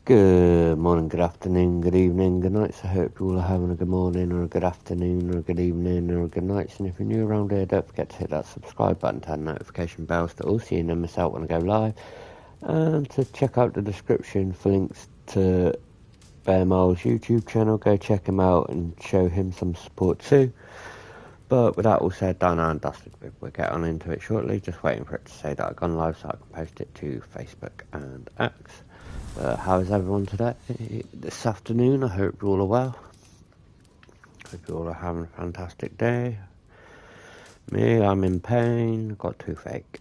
Good morning, good afternoon, good evening, good night. So I hope you all are having a good morning or a good afternoon or a good evening or a good night. And if you're new around here, don't forget to hit that subscribe button, turn notification bells to all so you never miss out when I go live. And to check out the description for links to Bear Miles' YouTube channel. Go check him out and show him some support too. But with that all said, done and dusted, we'll get on into it shortly. Just waiting for it to say that I've gone live so I can post it to Facebook and X. How is everyone today? This afternoon, I hope you all are well. Hope you all are having a fantastic day. Me, I'm in pain, got toothache.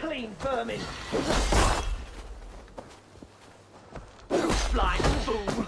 clean vermin! Blind fool!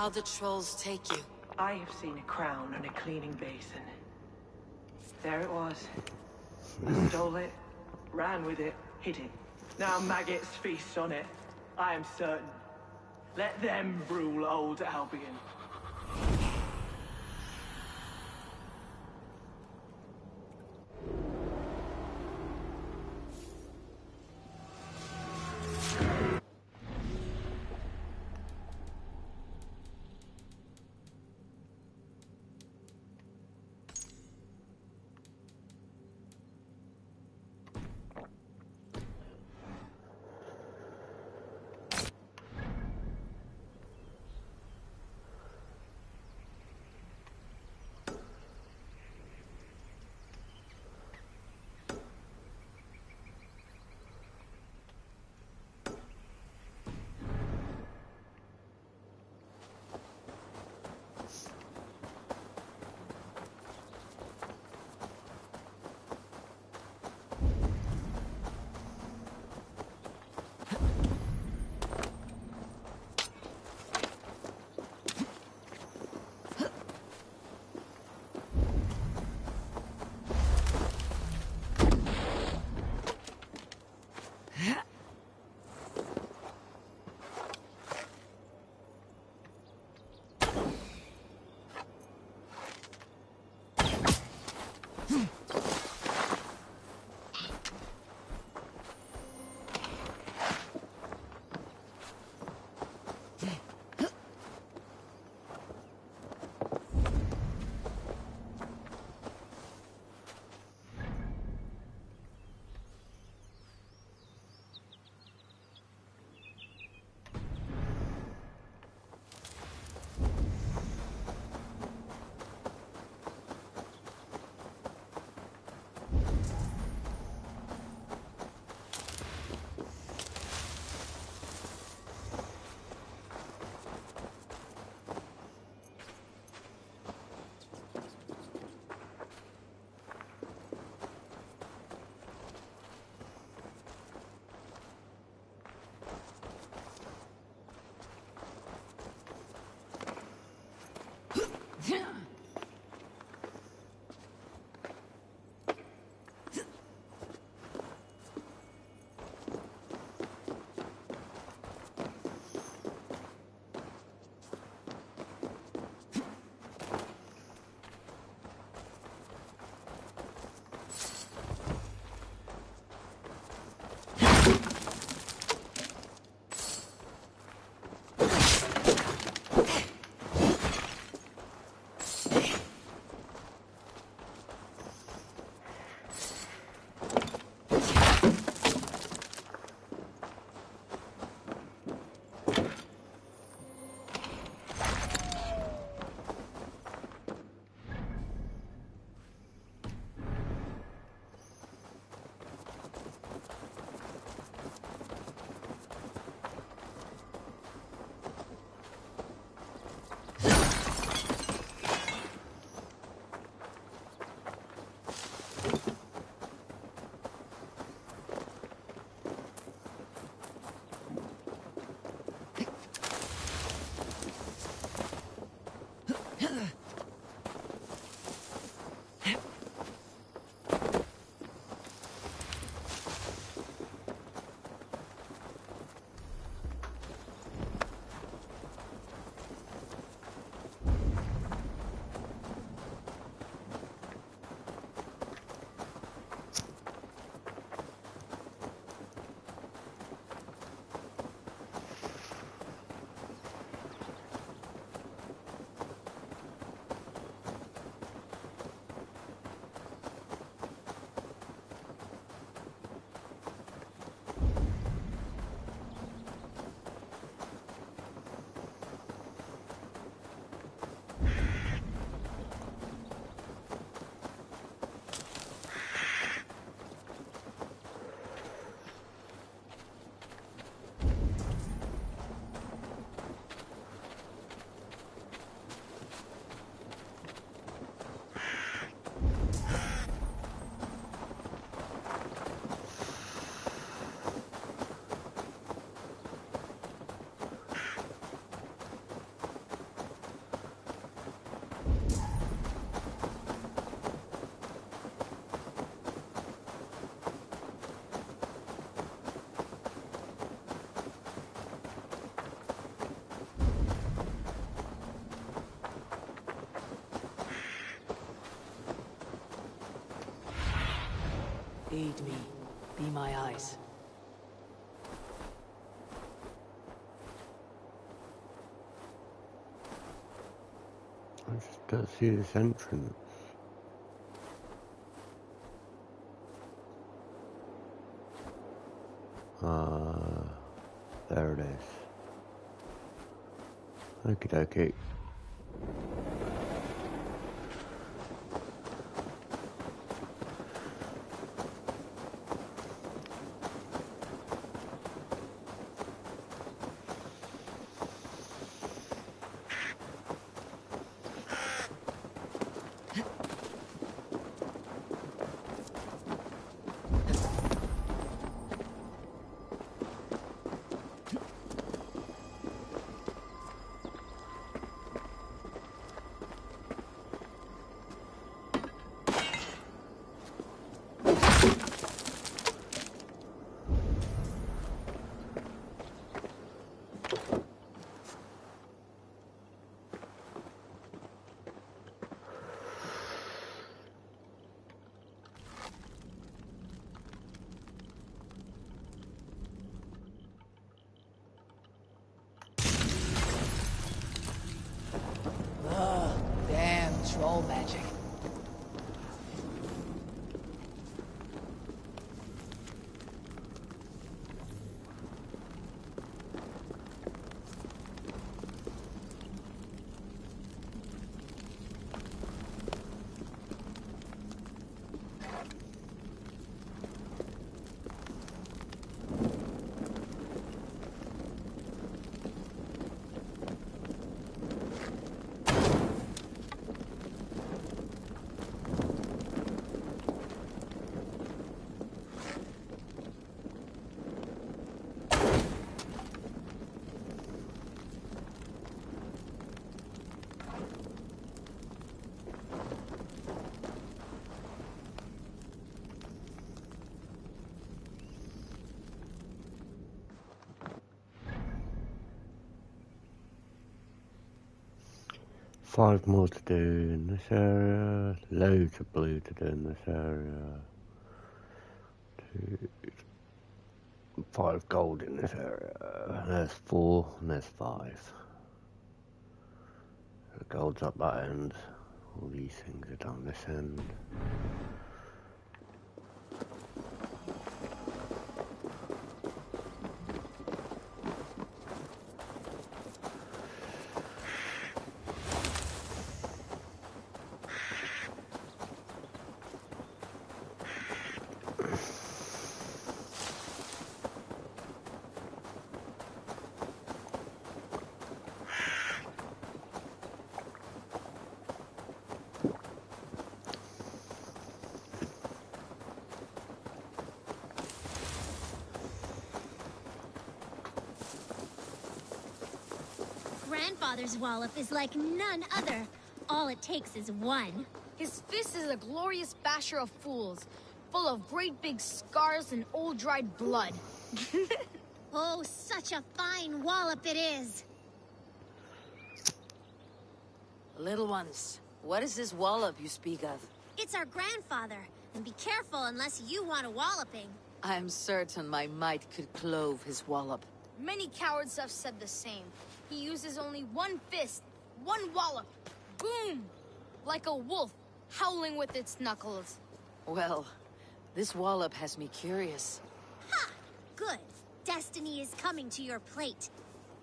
Now the trolls take you. I have seen a crown and a cleaning basin. There it was. I stole it, ran with it, hid it. Now maggots feast on it. I am certain. Let them rule old Albion. Lead me. Be my eyes. I just don't see this entrance. There it is. Okie dokie. Damn troll magic. Five more to do in this area. Loads of blue to do in this area. 5 gold in this area. There's 4 and there's 5. The gold's up that end. All these things are down this end. Grandfather's wallop is like none other. All it takes is one. His fist is a glorious basher of fools, full of great big scars and old dried blood. Oh, such a fine wallop it is. Little ones, what is this wallop you speak of? It's our grandfather, and be careful unless you want a walloping. I'm certain my might could clove his wallop. Many cowards have said the same. He uses only one fist, one wallop. Boom! Like a wolf, howling with its knuckles. Well, this wallop has me curious. Ha! Good. Destiny is coming to your plate.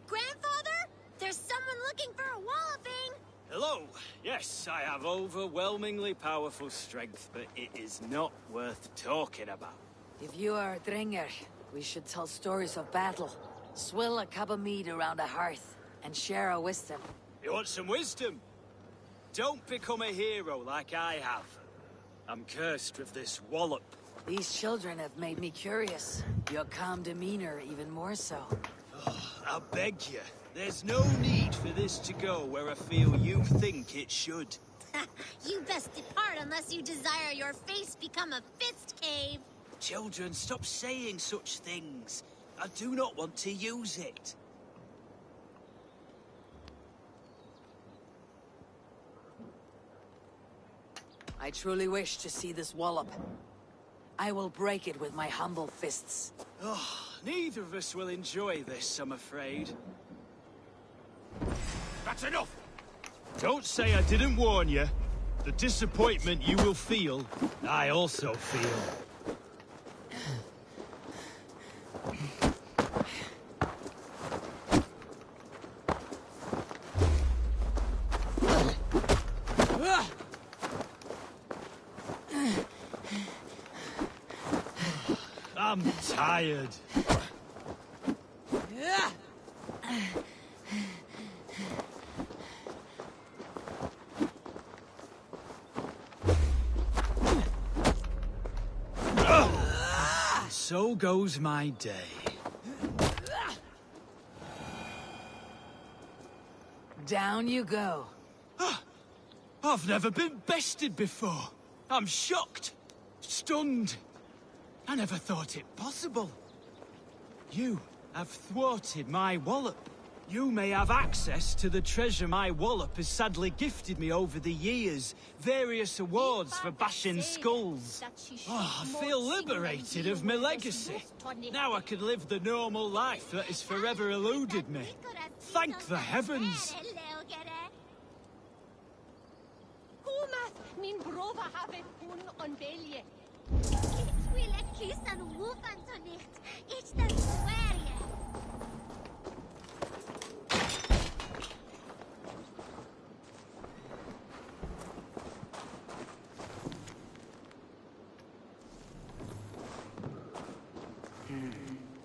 Grandfather, there's someone looking for a walloping. Hello. Yes, I have overwhelmingly powerful strength, but it is not worth talking about. If you are a Dringer, we should tell stories of battle. Swill a cup of mead around a hearth, and share our wisdom. You want some wisdom? Don't become a hero like I have. I'm cursed with this wallop. These children have made me curious. Your calm demeanor even more so. Oh, I beg you. There's no need for this to go where I feel you think it should. You best depart unless you desire your face become a fist cave. Children, stop saying such things. I do not want to use it. I truly wish to see this wallop. I will break it with my humble fists. Oh, neither of us will enjoy this, I'm afraid. That's enough! Don't say I didn't warn you. The disappointment you will feel, I also feel. I'm tired. So goes my day. Down you go. I've never been bested before. I'm shocked. Stunned. I never thought it possible. You have thwarted my wallop. You may have access to the treasure my wallop has sadly gifted me over the years. Various awards for bashing skulls. Oh, I feel liberated of my legacy. Now I can live the normal life that has forever eluded me. Thank the heavens.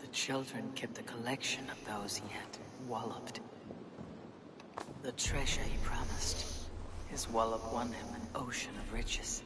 The children kept a collection of those he had walloped. The treasure he promised. His wallop won him an ocean of riches.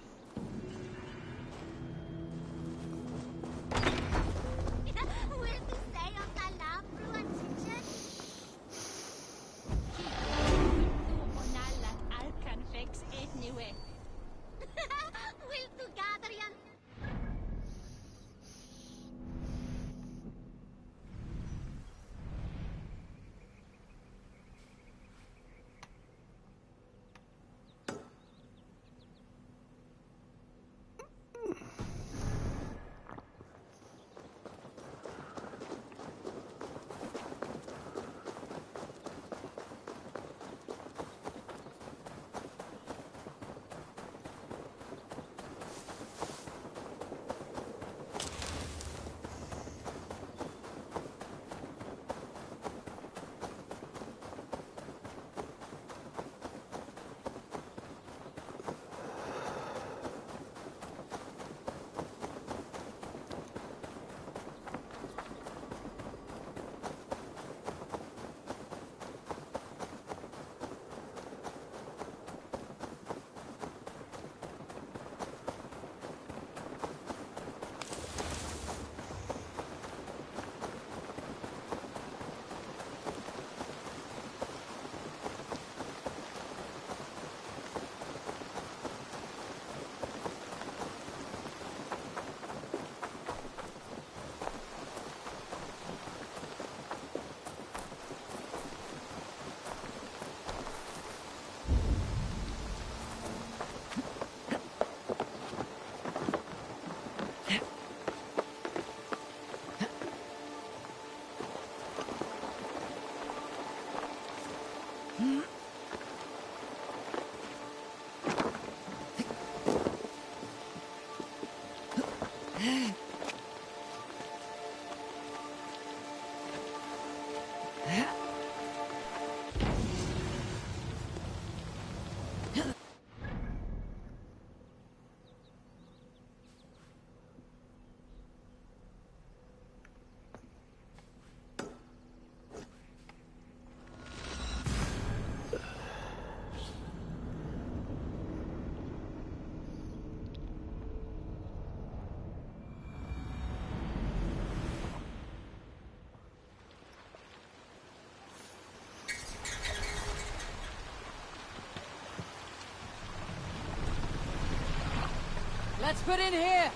Let's put in here!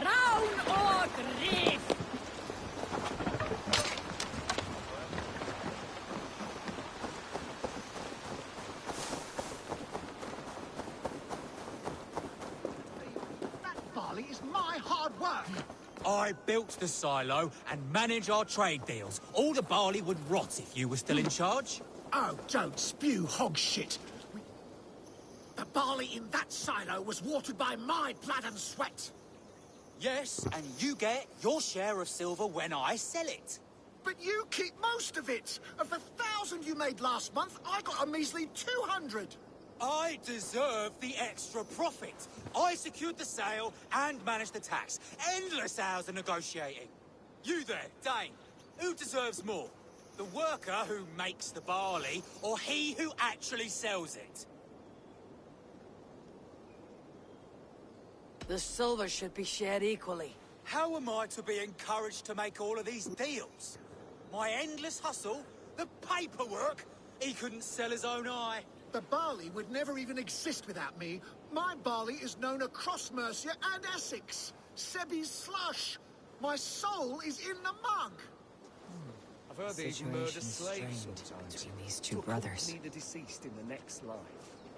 Round or grave! I built the silo and manage our trade deals. All the barley would rot if you were still in charge. Oh, don't spew hog shit. The barley in that silo was watered by my blood and sweat. Yes, and you get your share of silver when I sell it. But you keep most of it. Of the 1,000 you made last month, I got a measly 200. I deserve the extra profit. I secured the sale and managed the tax. Endless hours of negotiating. You there, Dane. Who deserves more? The worker who makes the barley, or he who actually sells it? The silver should be shared equally. How am I to be encouraged to make all of these deals? My endless hustle? The paperwork? He couldn't sell his own eye. The barley would never even exist without me. My barley is known across Mercia and Essex. Sebi's slush. My soul is in the mug. I've heard they even murder slaves sometimes. Between these two brothers. Accompany the deceased in the next life.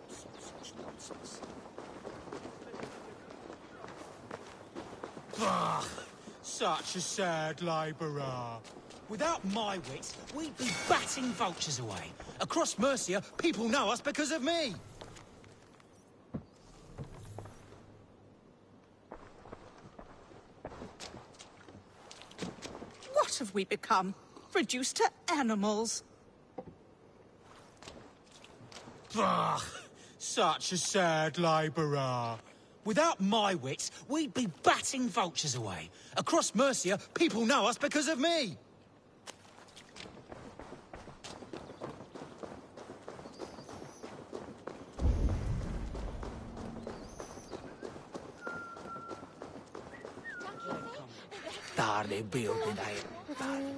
Such nonsense. Ugh, such a sad labourer. Without my wits, we'd be batting vultures away. Across Mercia, people know us because of me. What have we become? Reduced to animals. Ugh, such a sad labourer. Without my wits, we'd be batting vultures away. Across Mercia, people know us because of me.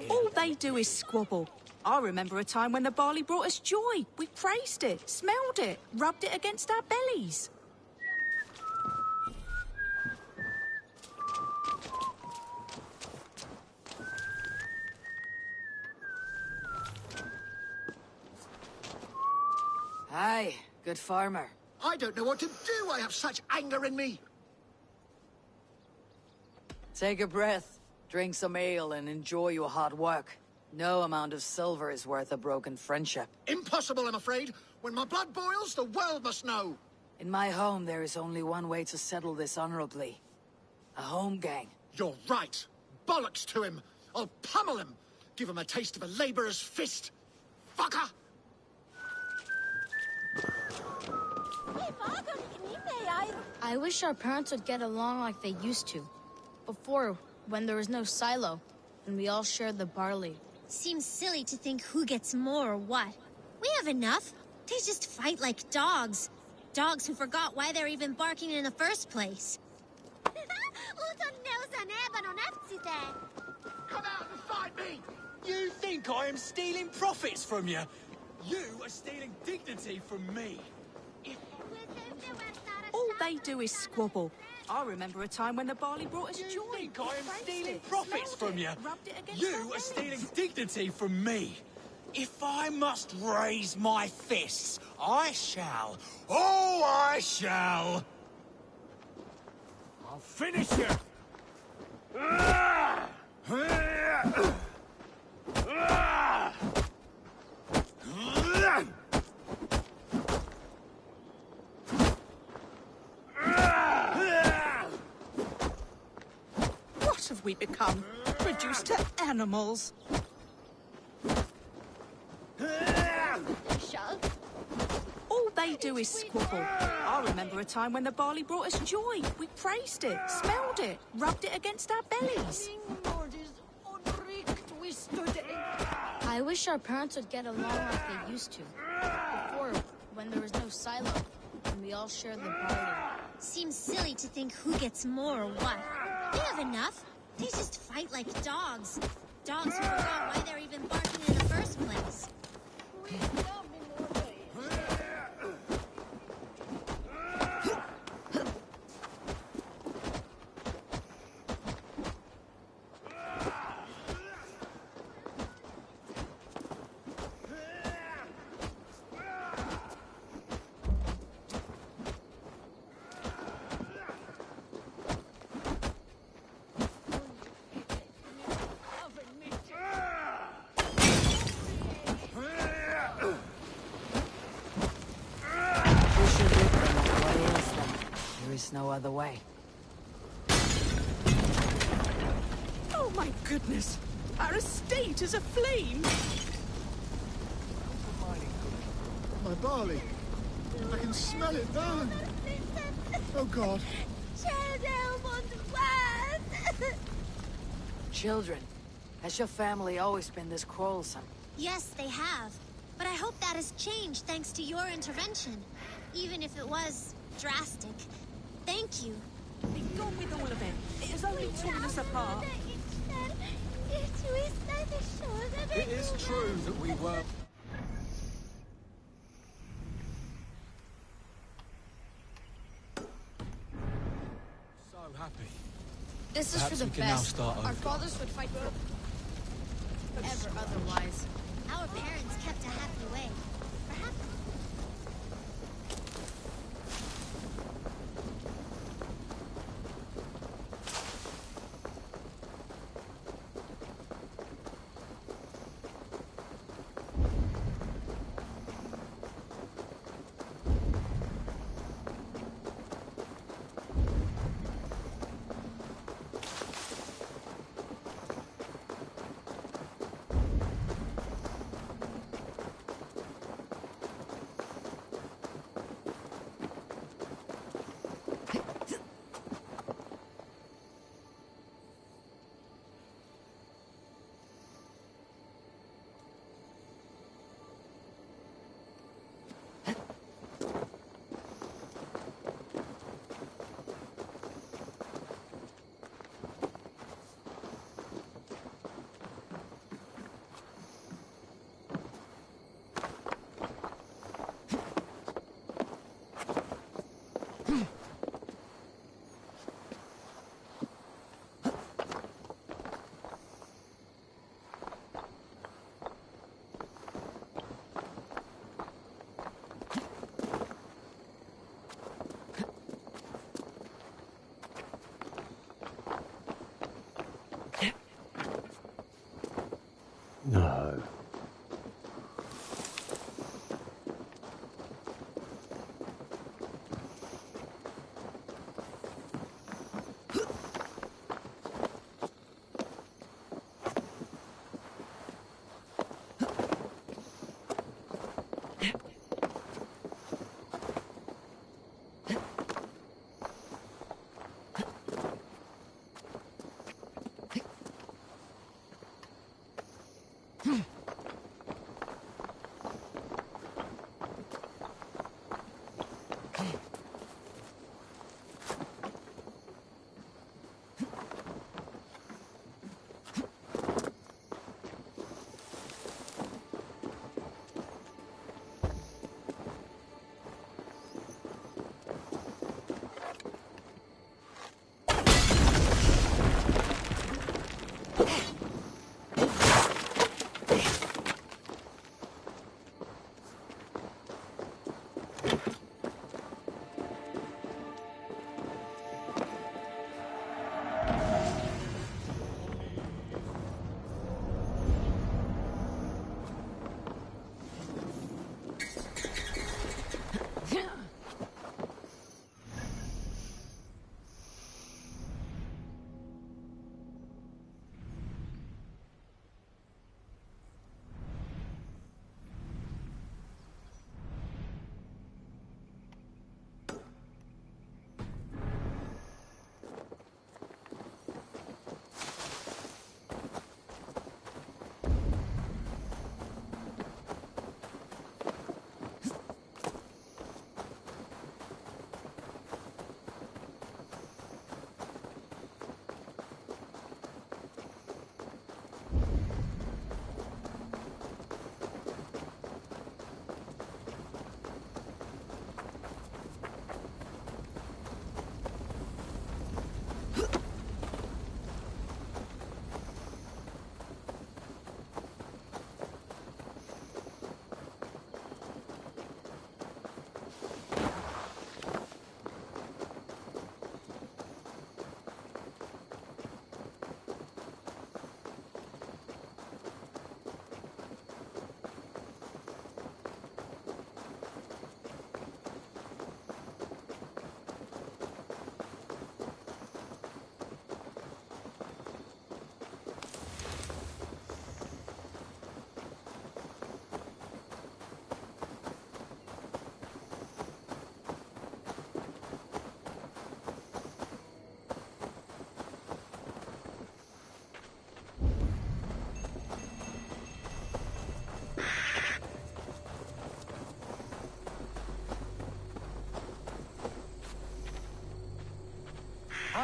All they do is squabble. I remember a time when the barley brought us joy. We praised it, smelled it, rubbed it against our bellies. Aye, good farmer. I don't know what to do. I have such anger in me. Take a breath, drink some ale, and enjoy your hard work. No amount of silver is worth a broken friendship. Impossible, I'm afraid. When my blood boils, the world must know. In my home, there is only one way to settle this honorably. A home gang. You're right. Bollocks to him. I'll pummel him. Give him a taste of a labourer's fist. Fucker! I wish our parents would get along like they used to. Before, when there was no silo, and we all shared the barley. Seems silly to think who gets more or what. We have enough. They just fight like dogs. Dogs who forgot why they're even barking in the first place. Come out and fight me! You think I am stealing profits from you? You are stealing dignity from me. All they do is squabble. I remember a time when the barley brought us joy. You think I am We praised stealing it, profits smelled from it, you? rubbed it against You our are bellies. stealing dignity from me. If I must raise my fists, I shall. Oh, I shall. I'll finish you! What have we become? Reduced to animals. All they do is squabble. I remember a time when the barley brought us joy. We praised it, smelled it, rubbed it against our bellies. I wish our parents would get along like they used to. Before, when there was no silo, and we all shared the barley. Seems silly to think who gets more or what. They have enough. They just fight like dogs. Dogs who forgot why they're even barking in the first place. There's no other way. Oh my goodness! Our estate is aflame! My barley. I can smell it burn. Oh, God. Children, has your family always been this quarrelsome? Yes, they have. But I hope that has changed thanks to your intervention. Even if it was drastic. Thank you. Be gone with all of it. It has only torn us apart. It is true that we were... so happy. This is Perhaps for the we can now best. start Our over. fathers would fight for ever otherwise. Our parents kept a happy way. Perhaps.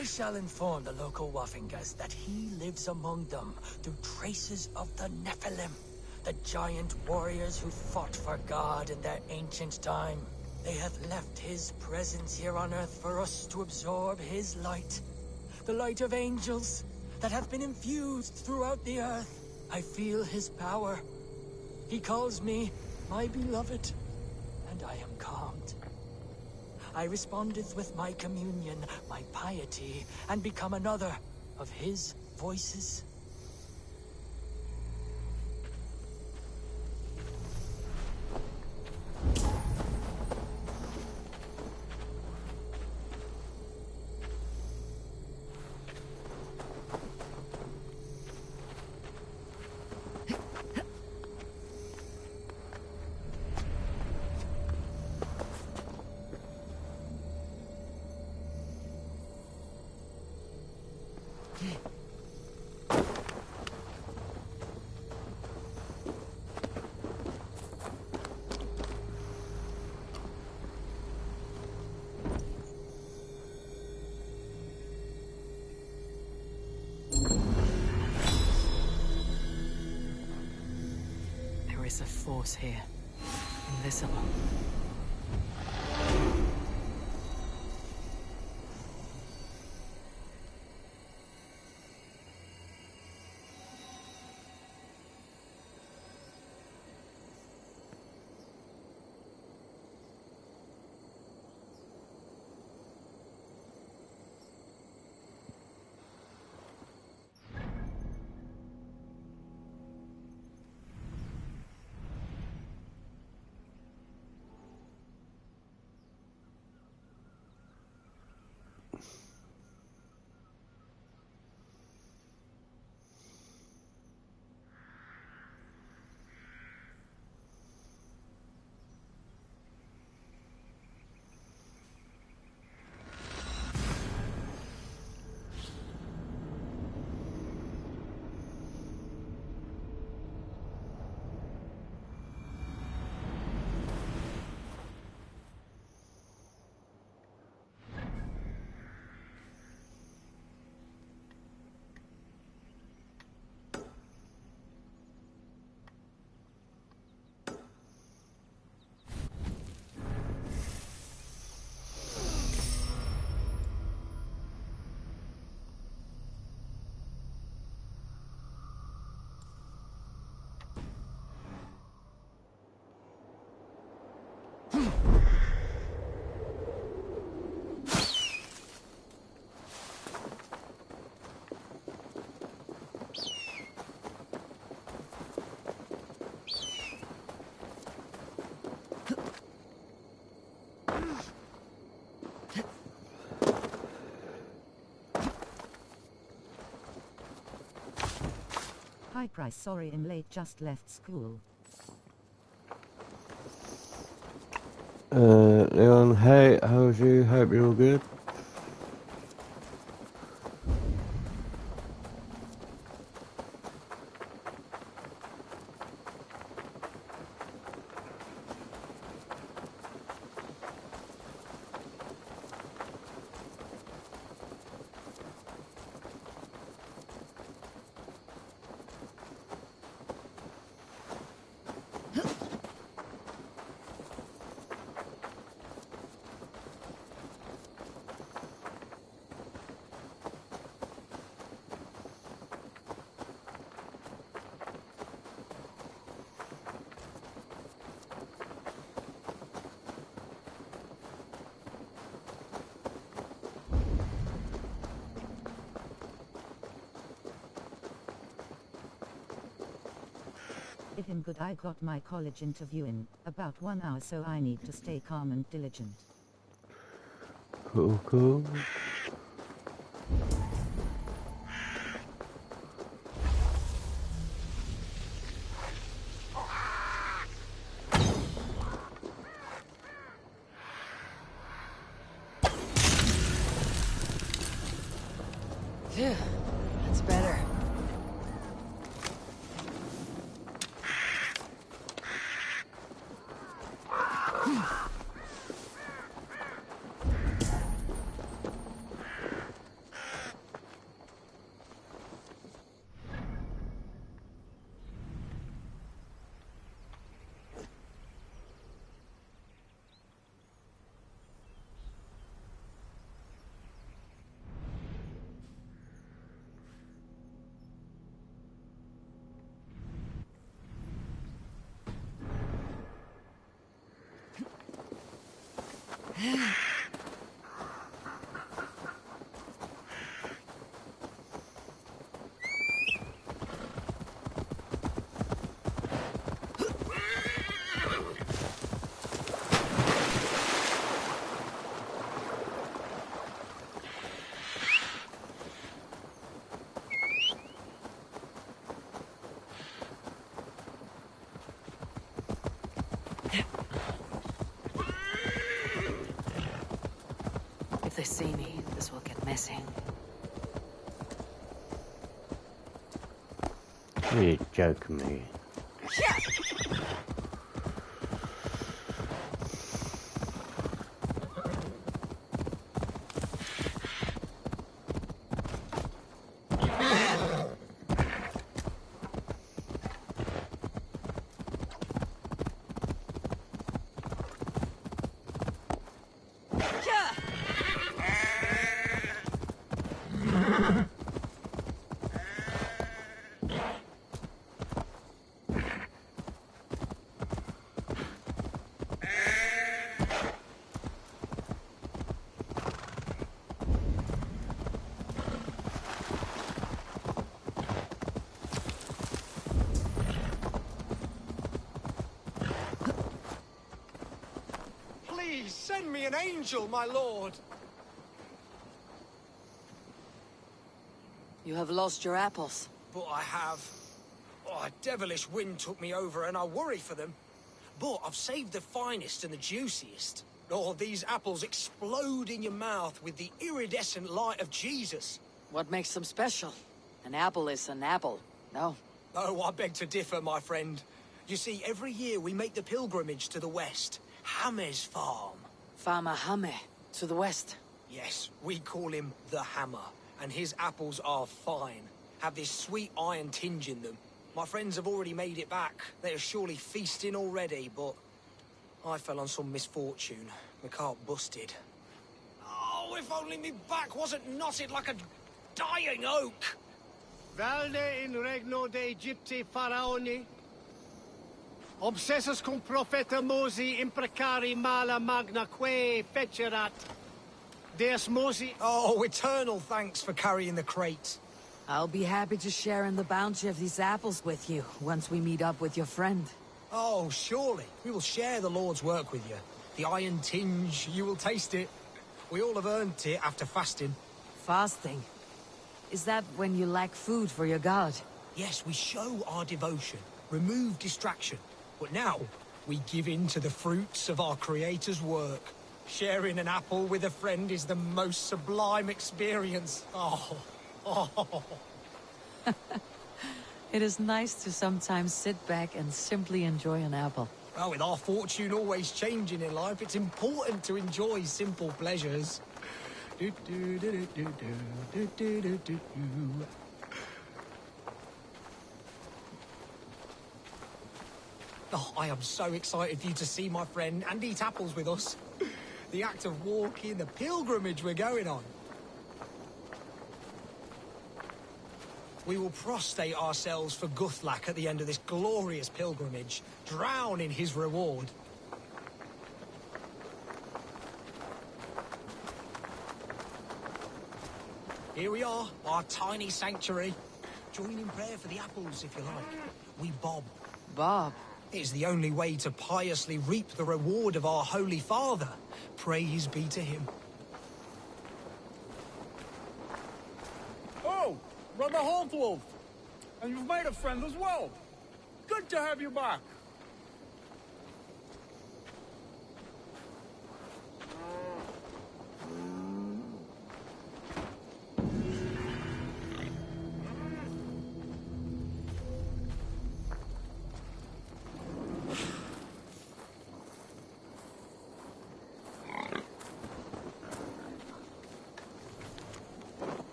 I shall inform the local Waffingas that he lives among them through traces of the Nephilim, the giant warriors who fought for God in their ancient time. They have left his presence here on Earth for us to absorb his light. The light of angels that have been infused throughout the Earth. I feel his power. He calls me my beloved, and I am calmed. I respondeth with my communion, my piety, and become another of his voices. There is a force here. Invisible. High price, sorry I'm late, just left school. Leon, hey, how's you? Hope you're all good. If him good, I got my college interview in about 1 hour, so I need to stay calm and diligent. Cool, cool. Phew, that's better. If they see me, this will get messy. You're joking me. Please send me an angel, my lord. You have lost your apples. But I have. Oh, a devilish wind took me over and I worry for them. But I've saved the finest and the juiciest. Oh, these apples explode in your mouth with the iridescent light of Jesus. What makes them special? An apple is an apple, no? Oh, I beg to differ, my friend. You see, every year we make the pilgrimage to the west. Hammer's farm. Farmer Hame, to the west. Yes, we call him the Hammer. And his apples are fine. Have this sweet iron tinge in them. My friends have already made it back. They are surely feasting already, but I fell on some misfortune. My cart busted. Oh, if only me back wasn't knotted like a dying oak! Valde in regno de Egypti faraoni. Obsessus cum profeta Mosi imprecari mala magna que fecerat. Deus Mosi. Oh, eternal thanks for carrying the crate. I'll be happy to share in the bounty of these apples with you, once we meet up with your friend. Oh, surely. We will share the Lord's work with you. The iron tinge, you will taste it. We all have earned it after fasting. Fasting? Is that when you lack food for your god? Yes, we show our devotion, remove distraction. But now, we give in to the fruits of our Creator's work. Sharing an apple with a friend is the most sublime experience. Oh. It is nice to sometimes sit back and simply enjoy an apple. Well, with our fortune always changing in life, it's important to enjoy simple pleasures. Oh, I am so excited for you to see my friend and eat apples with us. The act of walking, the pilgrimage we're going on. We will prostrate ourselves for Guthlak at the end of this glorious pilgrimage, drown in his reward. Here we are, our tiny sanctuary. Join in prayer for the apples, if you like. We bob. Bob? It is the only way to piously reap the reward of our Holy Father. Praise be to him. Oh, Brother Haltwolf. And you've made a friend as well. Good to have you back.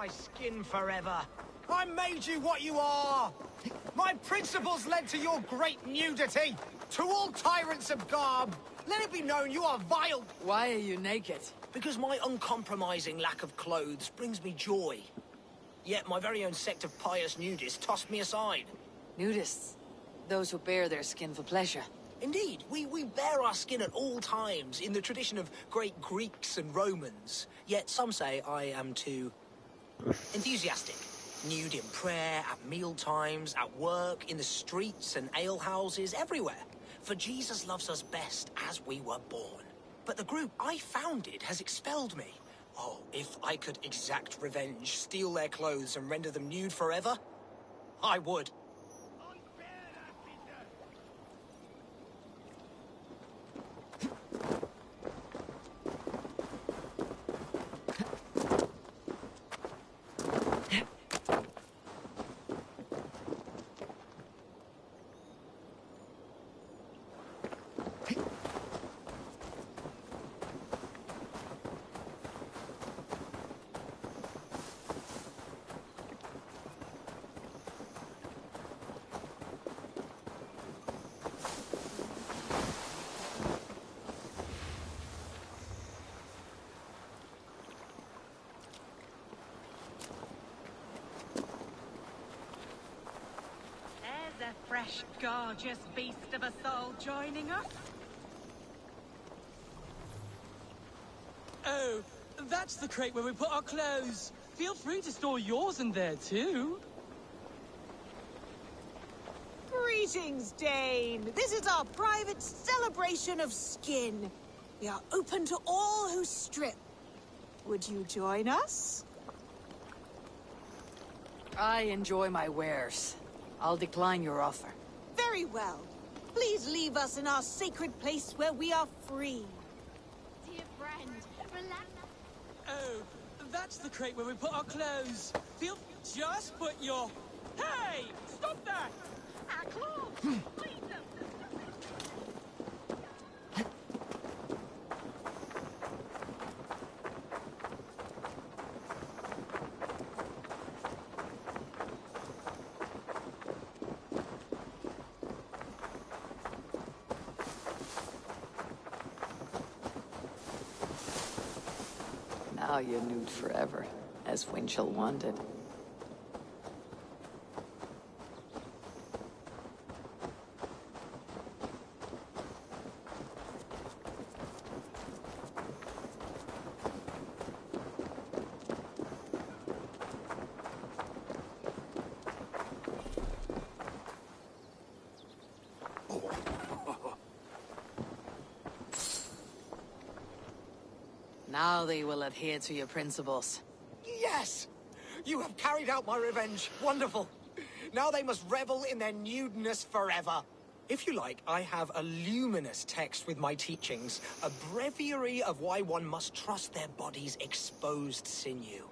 my skin forever. I made you what you are. My principles led to your great nudity. To all tyrants of garb, let it be known you are vile. Why are you naked? Because my uncompromising lack of clothes brings me joy. Yet my very own sect of pious nudists tossed me aside. Nudists? Those who bare their skin for pleasure. Indeed, we bare our skin at all times, in the tradition of great Greeks and Romans. Yet some say I am too enthusiastic. Nude in prayer, at meal times, at work, in the streets and alehouses, everywhere. For Jesus loves us best as we were born. But the group I founded has expelled me. Oh, if I could exact revenge, steal their clothes and render them nude forever, I would. A fresh, gorgeous beast of a soul joining us. Oh, that's the crate where we put our clothes. Feel free to store yours in there, too. Greetings, Dane. This is our private celebration of skin. We are open to all who strip. Would you join us? I enjoy my wares. I'll decline your offer. Very well. Please leave us in our sacred place where we are free. Dear friend, relax. Oh, that's the crate where we put our clothes. Feel just put your... Hey! Stop that! Our clothes! Leave them! Now you're nude forever, as Winchell wanted. Now they will adhere to your principles. Yes! You have carried out my revenge. Wonderful. Now they must revel in their nudeness forever. If you like, I have a luminous text with my teachings, a breviary of why one must trust their body's exposed sinew.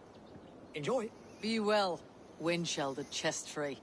Enjoy. Be well, Winchell the chest-free.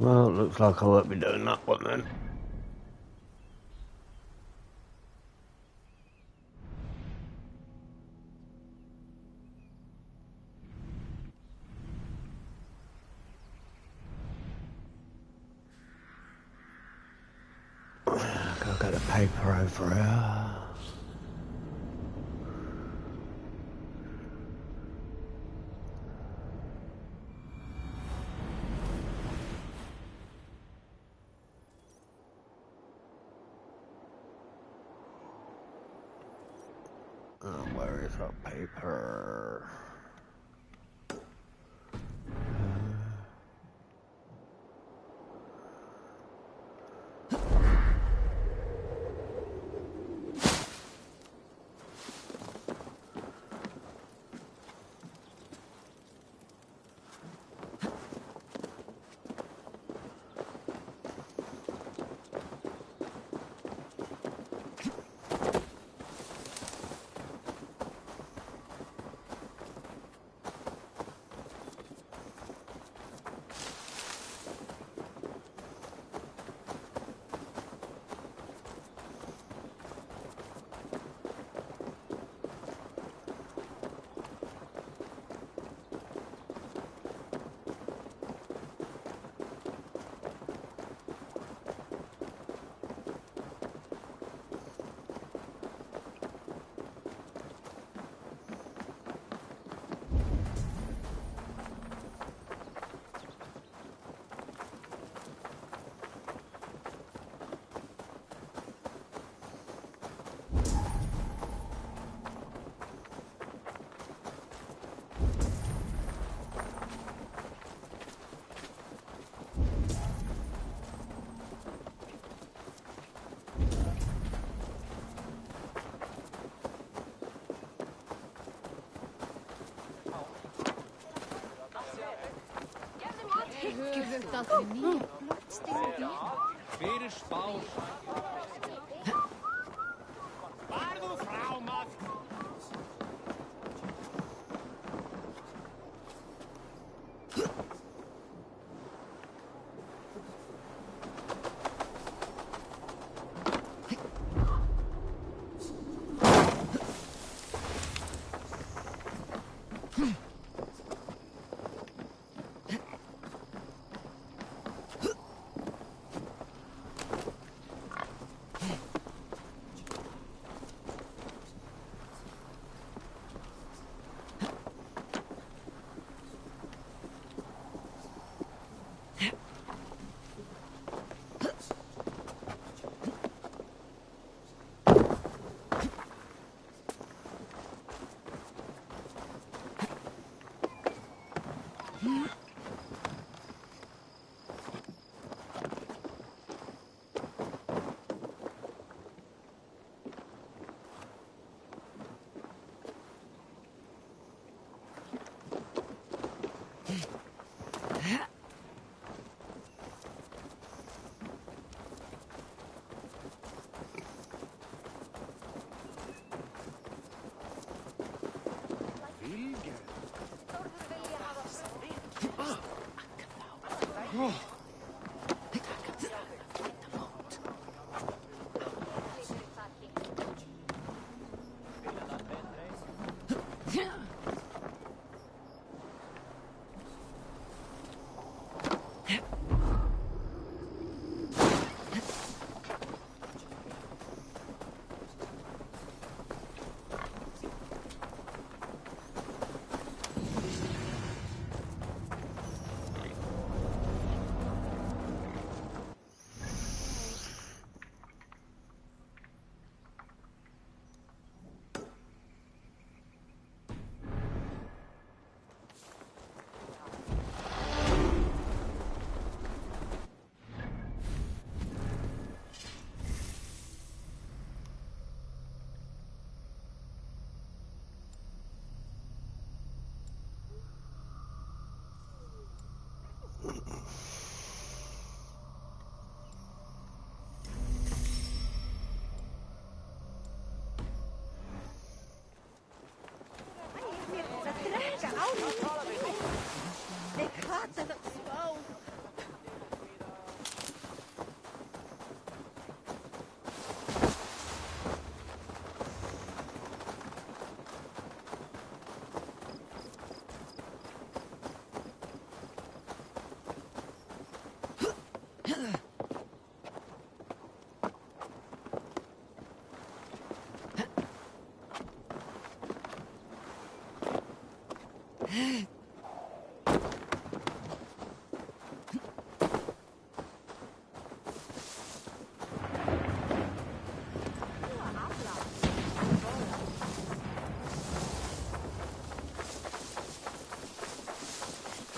Well, it looks like I won't be doing that one then. Gotta get the paper over here. Where is that paper?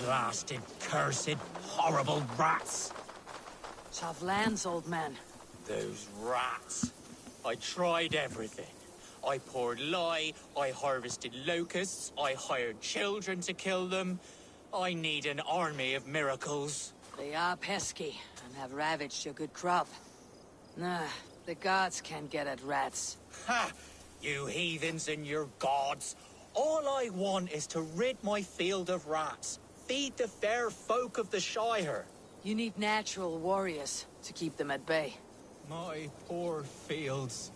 Blasted, cursed, horrible rats! Tough lands, old man. Those rats. I tried everything. I poured lye, I harvested locusts, I hired children to kill them. I need an army of miracles. They are pesky and have ravaged your good crop. Nah, the gods can't get at rats. Ha! You heathens and your gods. All I want is to rid my field of rats. Feed the fair folk of the Shire. You need natural warriors to keep them at bay. My poor fields.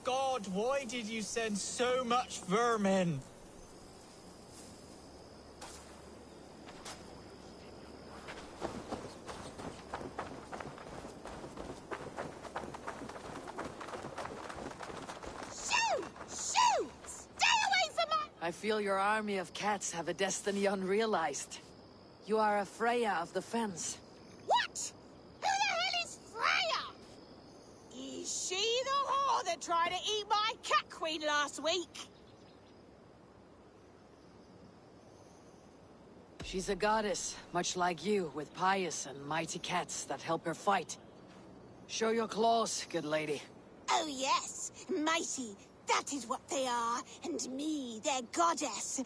God, why did you send so much vermin? Shoo! Shoo! Stay away from my... I feel your army of cats have a destiny unrealized. You are a Freya of the Fens. What? Who the hell is Freya? Is she the whore that tried to eat my cat queen last week? She's a goddess, much like you, with pious and mighty cats that help her fight. Show your claws, good lady. Oh yes, mighty. That is what they are. And me, their goddess.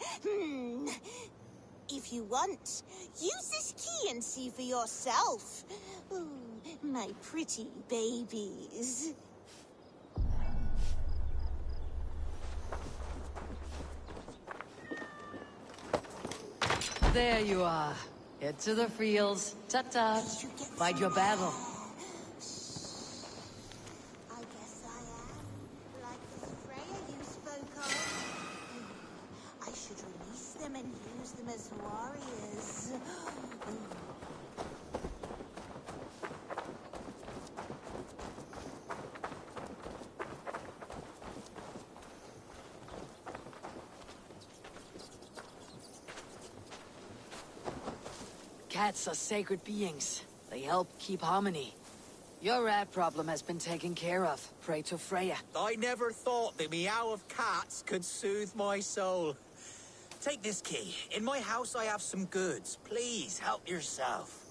If you want, use this key and see for yourself. Ooh, my pretty babies. There you are. Head to the fields. Ta-ta. Fight your battle. I guess I am. Like the Freya you spoke of. I should release them and use them as warriors. Cats are sacred beings. They help keep harmony. Your rat problem has been taken care of. Pray to Freya. I never thought the meow of cats could soothe my soul. Take this key. In my house I have some goods. Please, help yourself.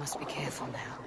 must be careful now.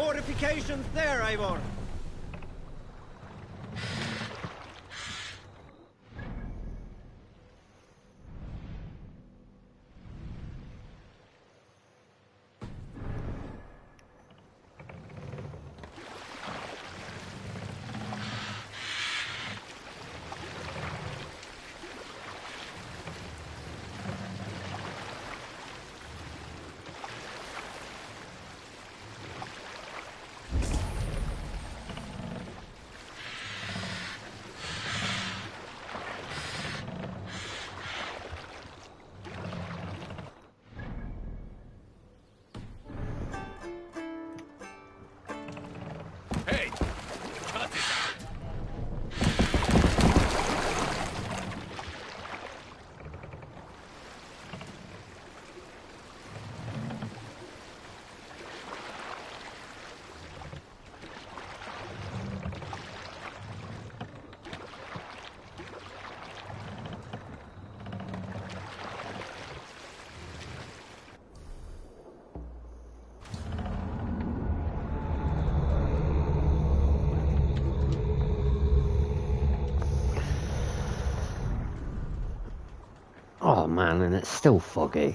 fortifications there, Eivor. Hey! Cut it out! Oh man, and it's still foggy.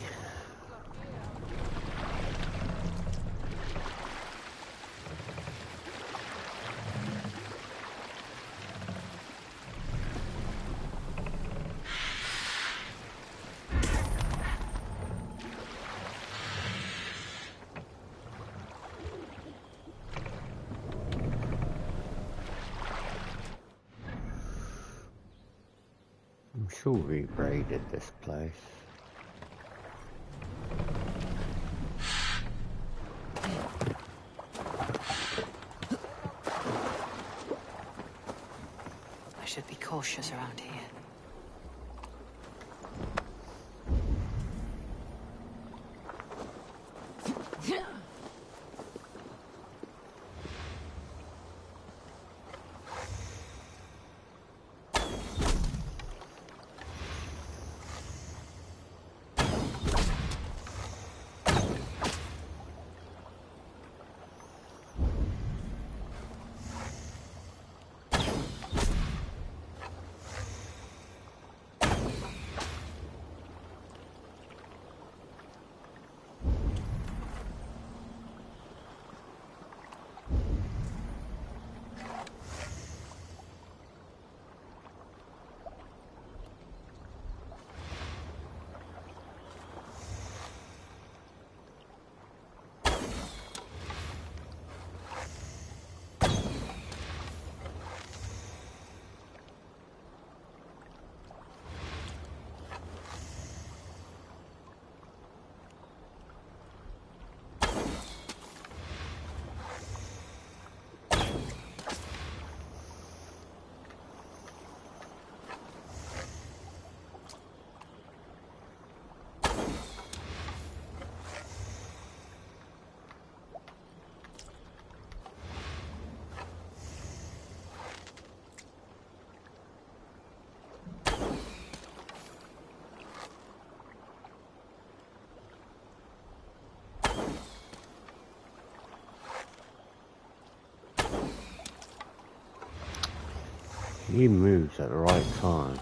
I'm sure we raided this place. I should be cautious around here. He moves at the right time.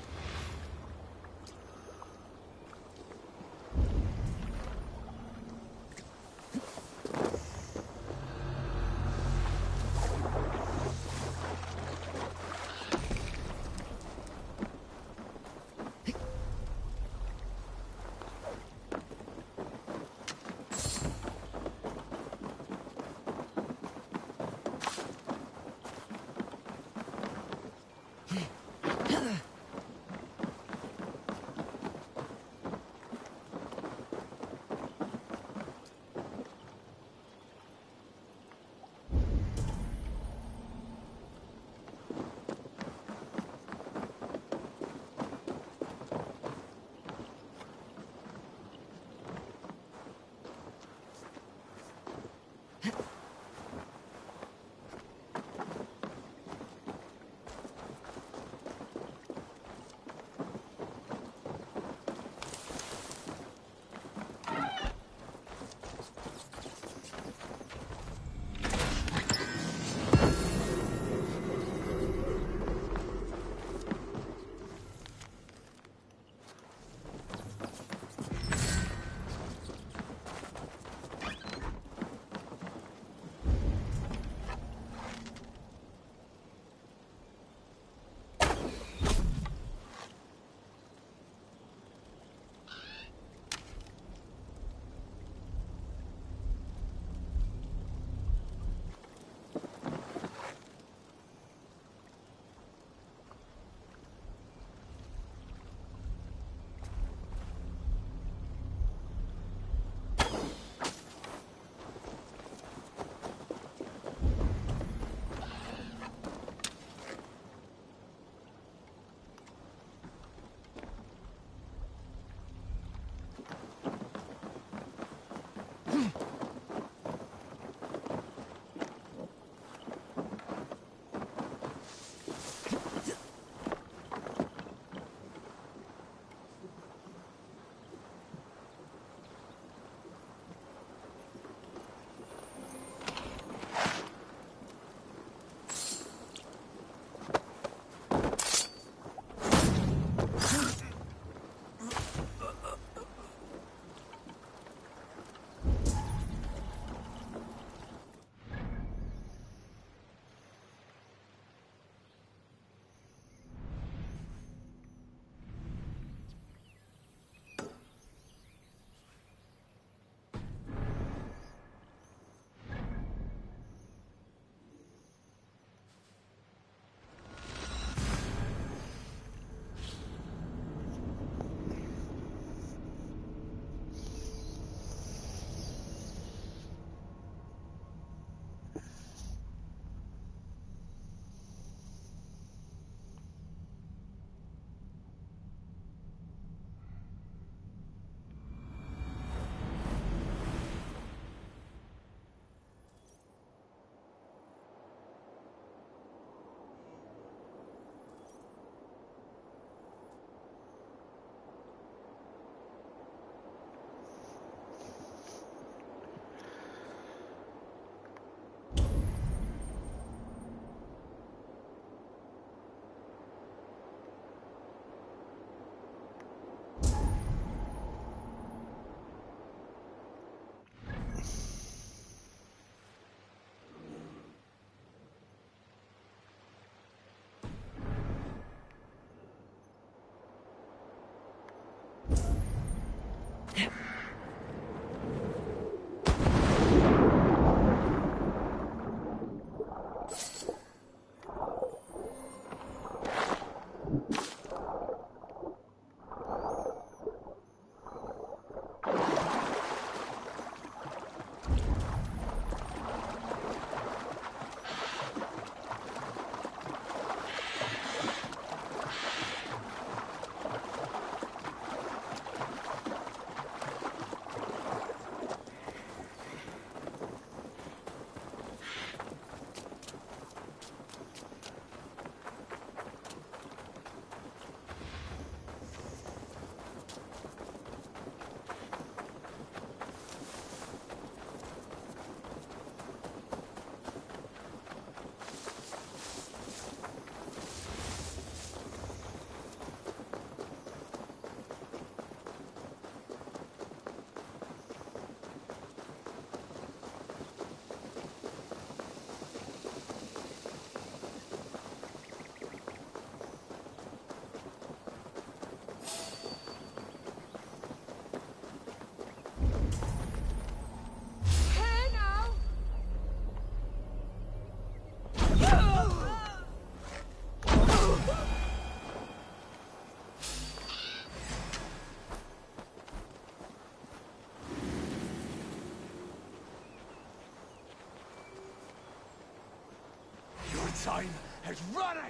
time has run out!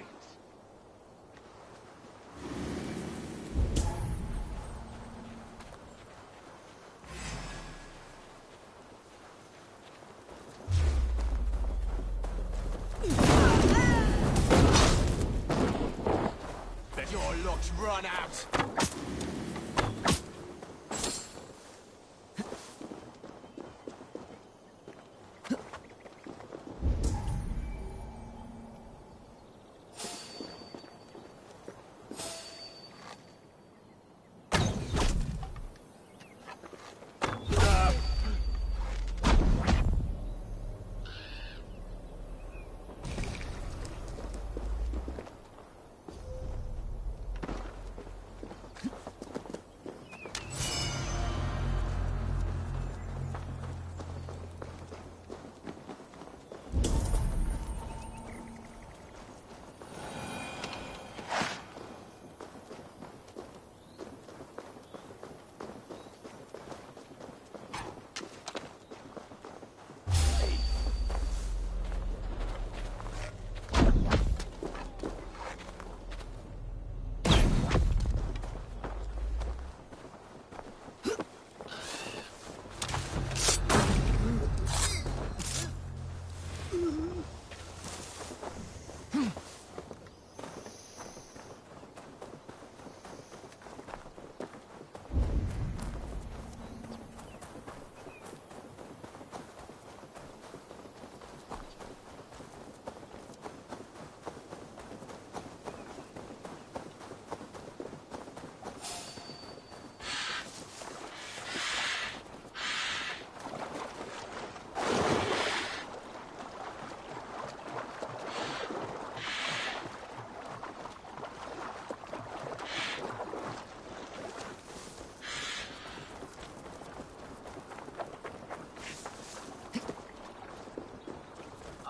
Let your luck's run out!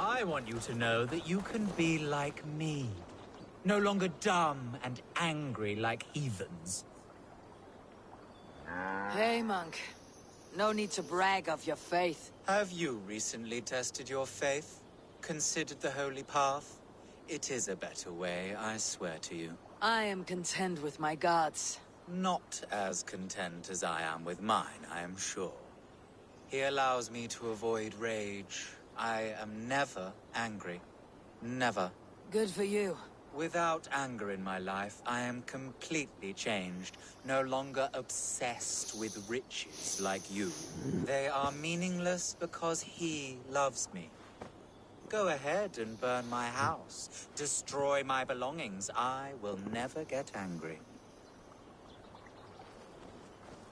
I want you to know that you can be like me. No longer dumb and angry like heathens. Hey, monk. No need to brag of your faith. Have you recently tested your faith? Considered the holy path? It is a better way, I swear to you. I am content with my gods. Not as content as I am with mine, I am sure. He allows me to avoid rage. I am never angry. Never. Good for you. Without anger in my life, I am completely changed. No longer obsessed with riches like you. They are meaningless because he loves me. Go ahead and burn my house. Destroy my belongings. I will never get angry.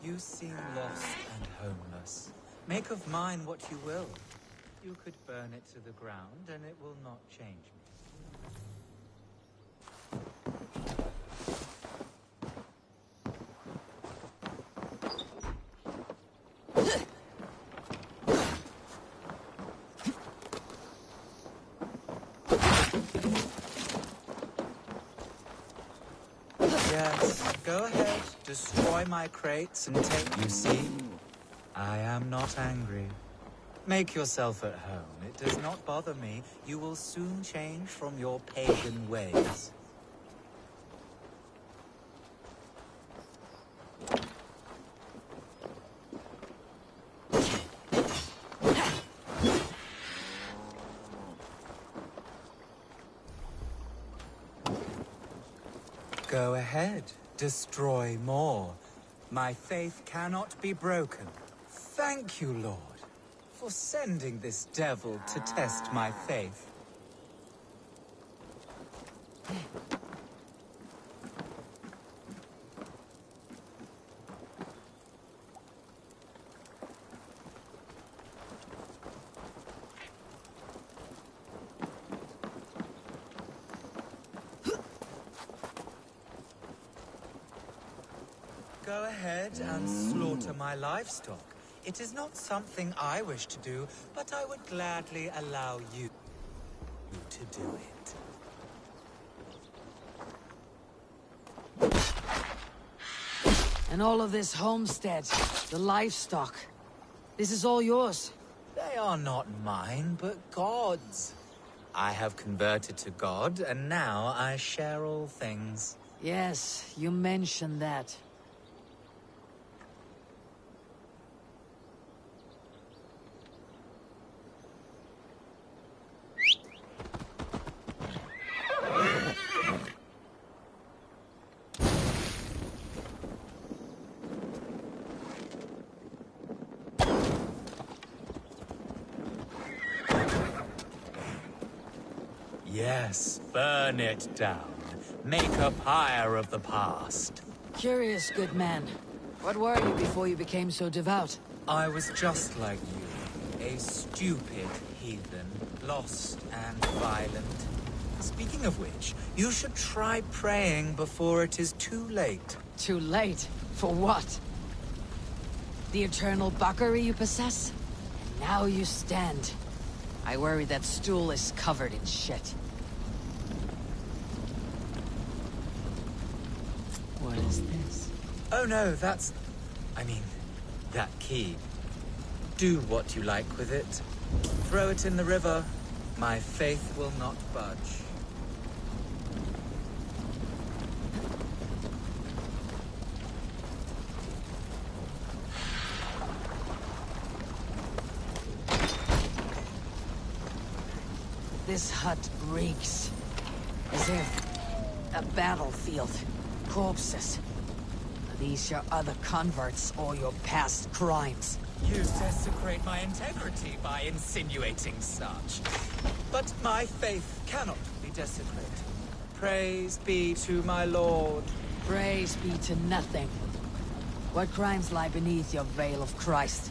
You seem lost and homeless. Make of mine what you will. You could burn it to the ground and it will not change me. Yes, go ahead. Destroy my crates and take... You see? I am not angry. Make yourself at home. It does not bother me. You will soon change from your pagan ways. Go ahead. Destroy more. My faith cannot be broken. Thank you, Lord, for sending this devil to test my faith. Go ahead and slaughter my livestock. It is not something I wish to do, but I would gladly allow you to do it. And all of this homestead, the livestock, this is all yours. They are not mine, but God's. I have converted to God, and now I share all things. Yes, you mentioned that. Yes, burn it down. Make a pyre of the past. Curious, good man. What were you before you became so devout? I was just like you. A stupid heathen. Lost and violent. Speaking of which, you should try praying before it is too late. Too late? For what? The eternal buckery you possess? And now you stand. I worry that stool is covered in shit. What is this? Oh no, that's... I mean, that key. Do what you like with it. Throw it in the river. My faith will not budge. This hut reeks. As if a battlefield. Corpses. Are these your other converts or your past crimes? You desecrate my integrity by insinuating such. But my faith cannot be desecrated. Praise be to my lord. Praise be to nothing. What crimes lie beneath your veil of Christ?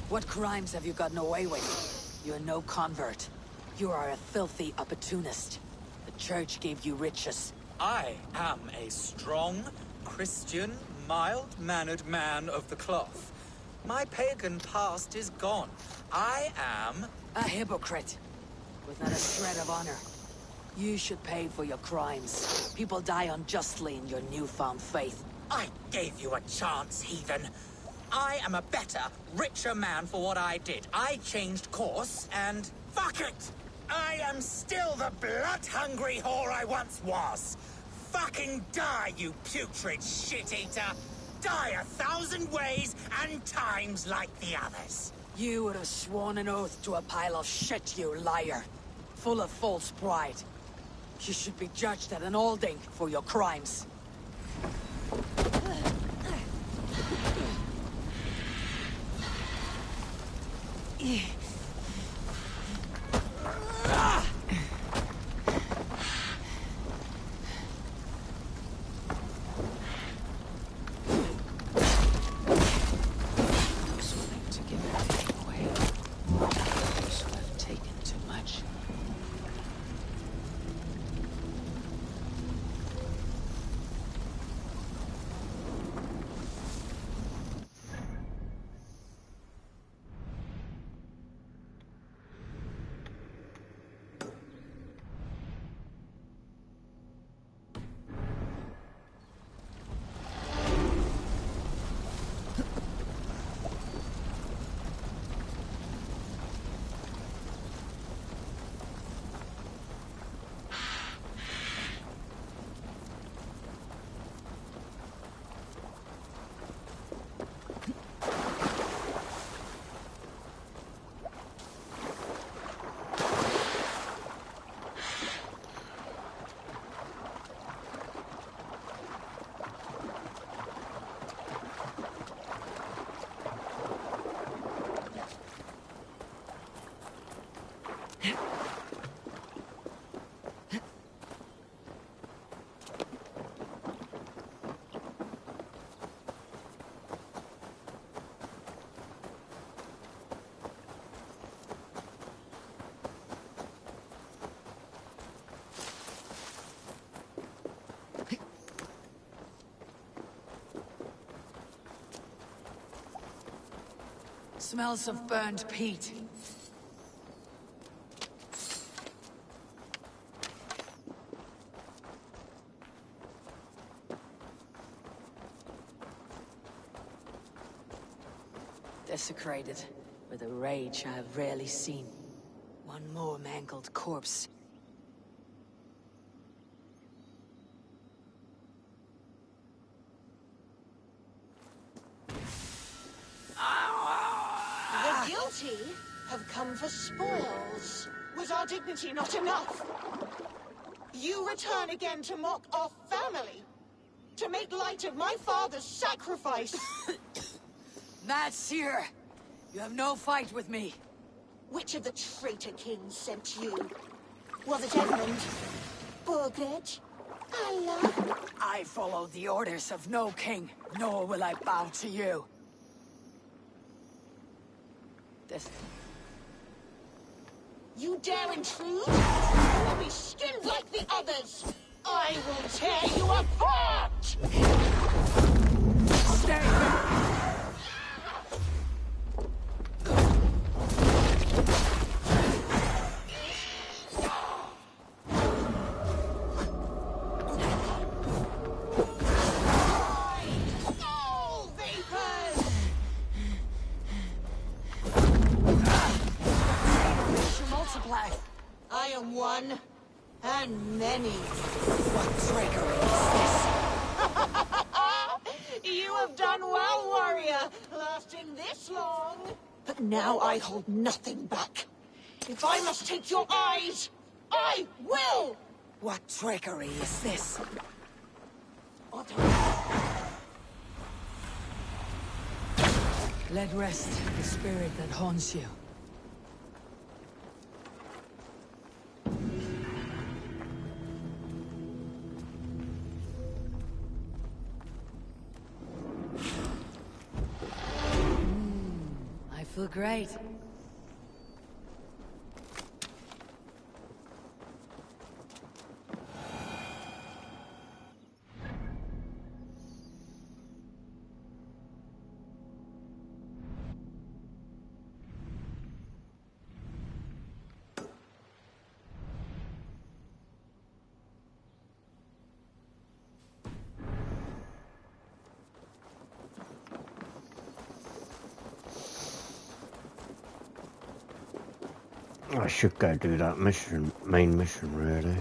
What crimes have you gotten away with? You're no convert. You are a filthy opportunist. The church gave you riches. I am a strong, Christian, mild-mannered man of the cloth. My pagan past is gone. I am... a hypocrite. With not a shred of honor. You should pay for your crimes. People die unjustly in your newfound faith. I gave you a chance, heathen. I am a better, richer man for what I did. I changed course, and... fuck it! I am still the blood-hungry whore I once was. Fucking die, you putrid shit-eater! Die 1,000 ways and times like the others. You would have sworn an oath to a pile of shit, you liar. Full of false pride. You should be judged at an alding for your crimes. Smells of burned peat. Desecrated with a rage I have rarely seen. One more mangled corpse. The guilty have come for spoils. Was our dignity not enough? You return again to mock our family? To make light of my father's sacrifice? Mad Seer! You have no fight with me. Which of the traitor kings sent you? Was it Edmund? Burgred? Allah? I followed the orders of no king, nor will I bow to you. This... You dare intrude? You will be skinned like the others! I will tear you apart! Stay back! I am one, and many. What trickery is this? You have done well, warrior, lasting this long. But now I hold nothing back. If I must take your eyes, I will! What trickery is this? Let rest the spirit that haunts you. I feel great. I should go do that mission, main mission, really.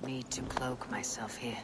Need to cloak myself here.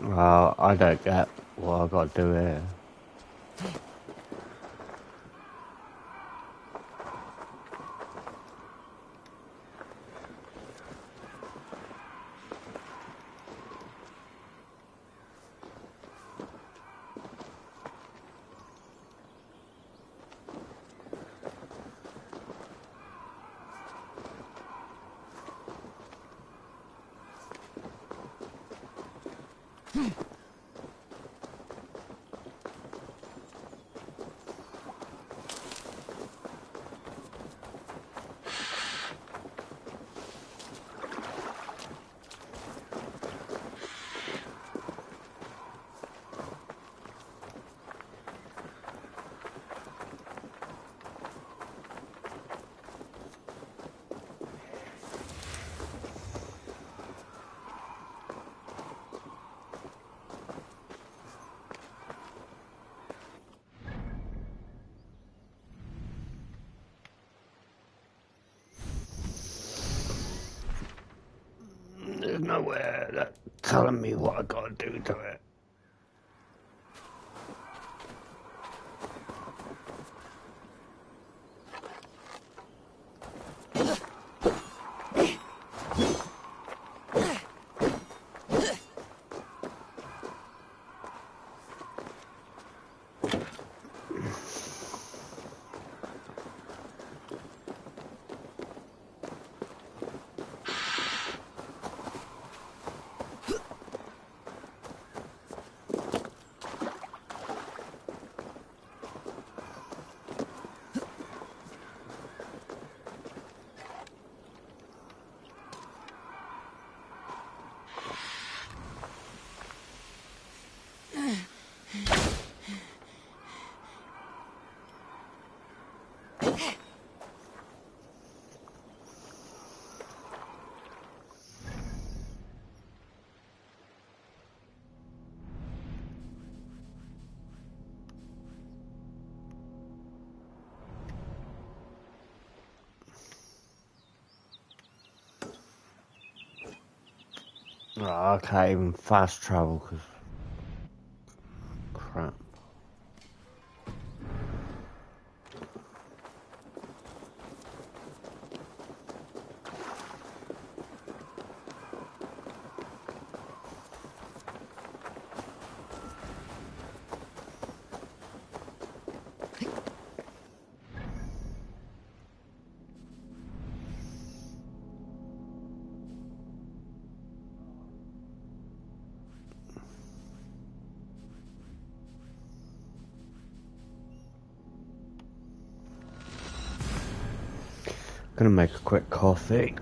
Well, I don't get what I got to do here. There's nowhere that's telling me what I gotta do to it. Oh, I can't even fast travel because crap. Gonna make a quick coffee.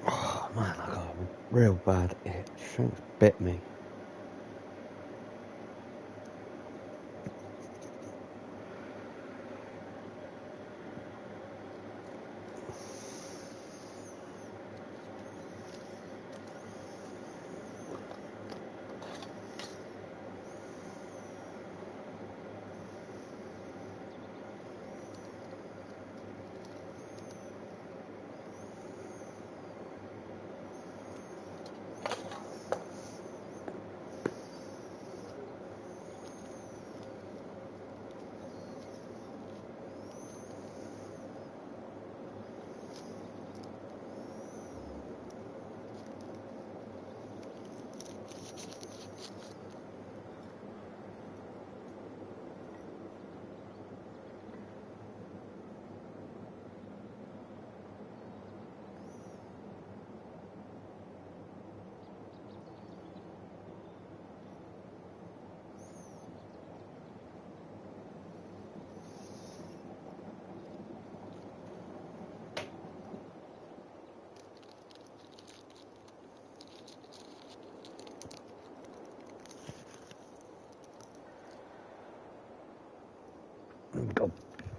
Oh man, I got a real bad itch. It's bit me.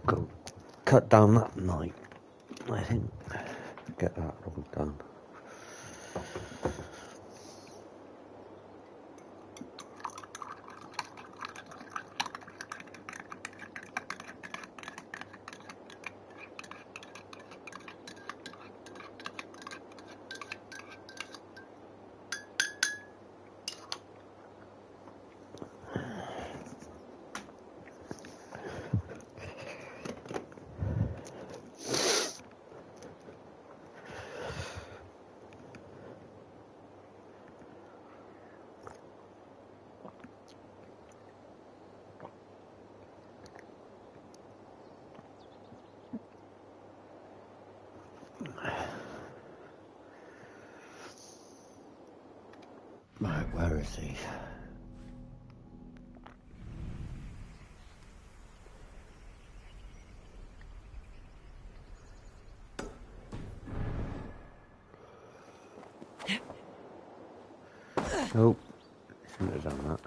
Go cut down that night, I think. Get that all done. Right, where is he? Oh, shouldn't have done that.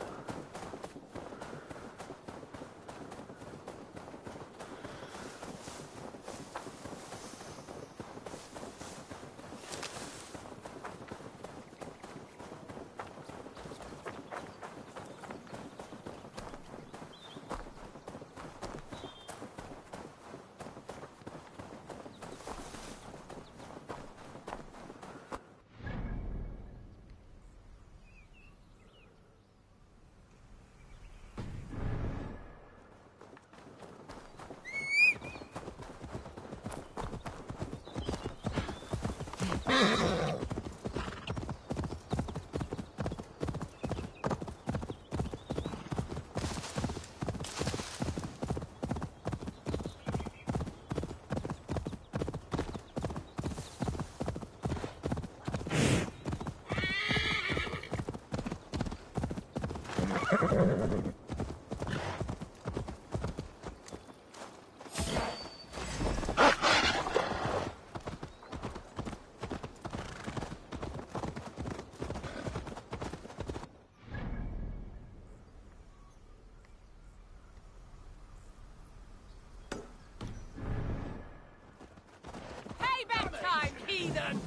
Payback time, heathen!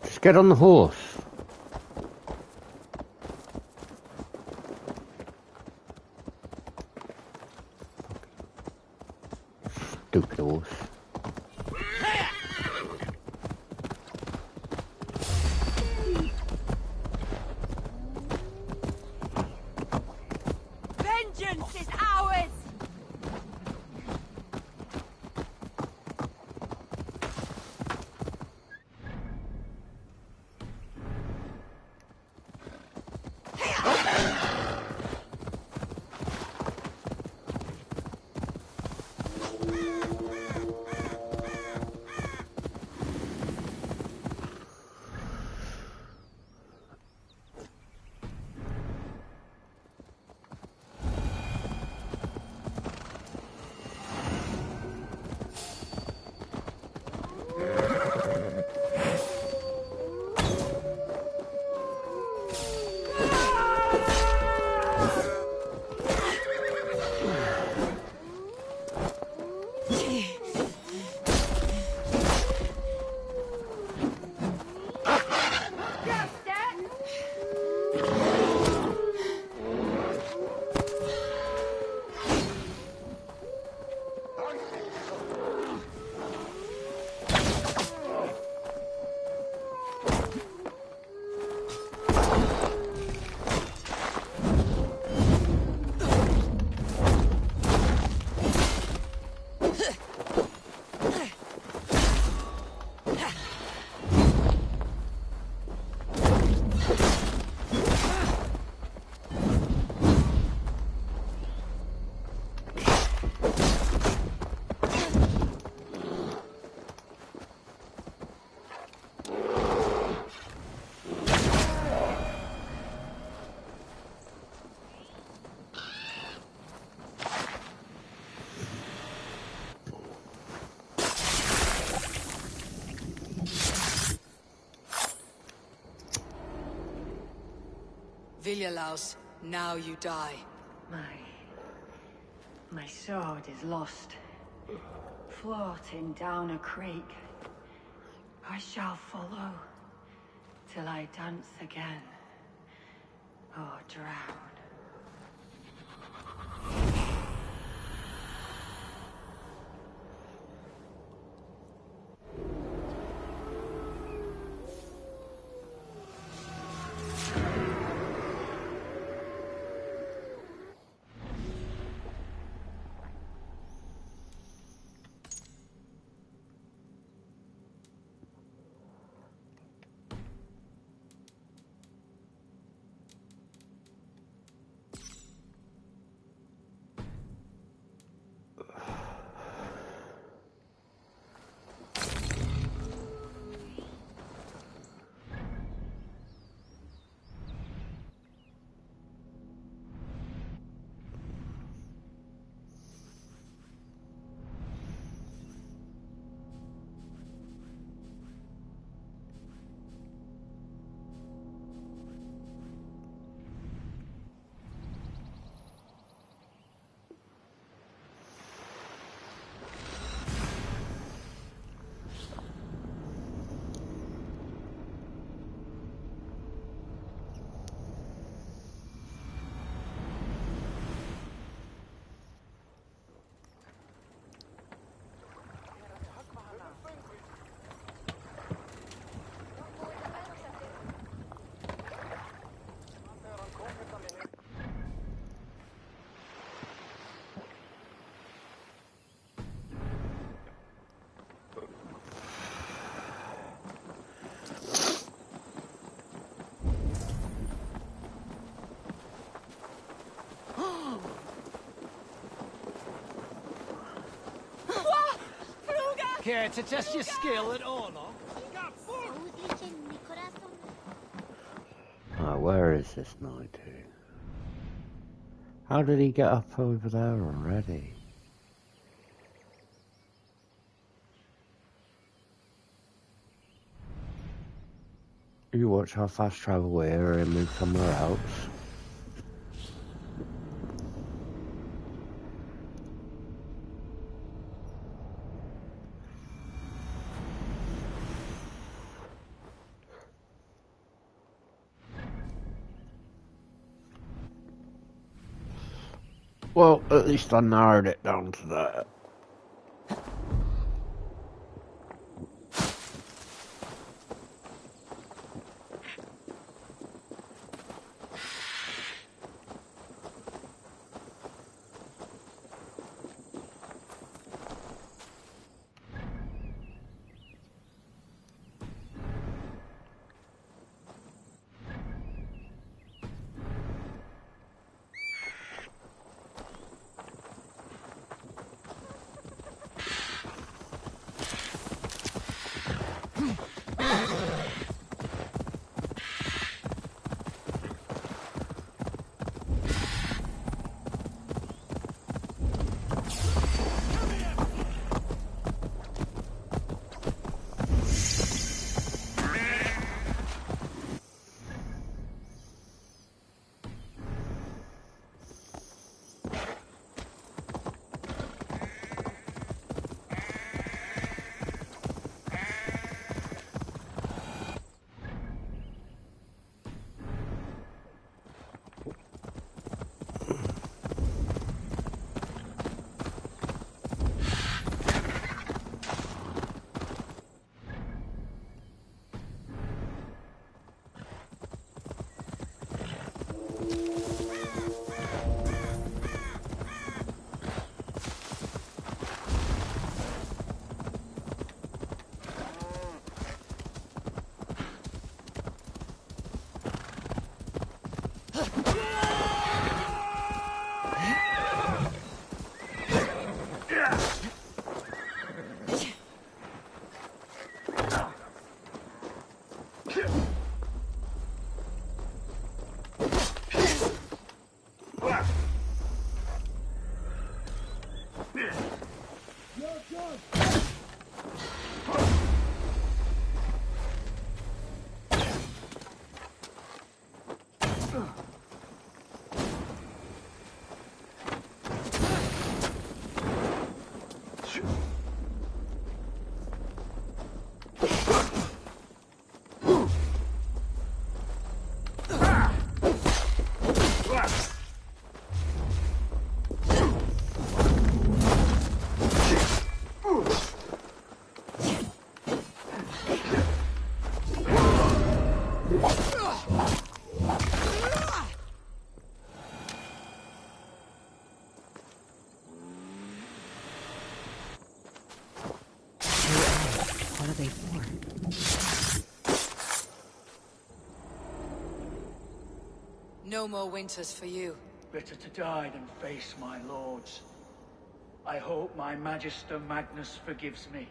Just get on the horse. Stupid horse. Vengeance is ours! Villialaus, now you die. My sword is lost. Floating down a creek. I shall follow till I dance again or drown. Care to test your skill at all, Where is this knight to? How did he get up over there already? You watch how fast travel here and move somewhere else. Well, at least I narrowed it down to that. No more winters for you. Better to die than face my lords. I hope my Magister Magnus forgives me.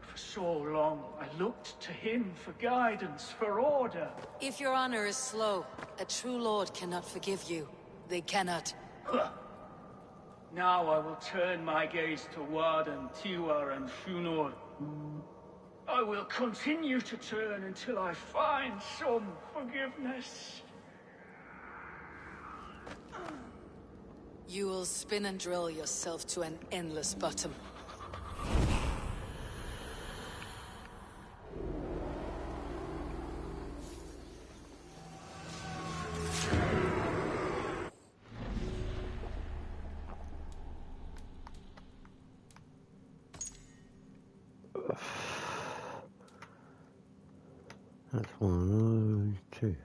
For so long, I looked to him for guidance, for order. If your honor is slow, a true lord cannot forgive you. They cannot. Now I will turn my gaze to Warden, Tiwar, and Shunor. I will continue to turn until I find some forgiveness. You will spin and drill yourself to an endless bottom. That's one, two.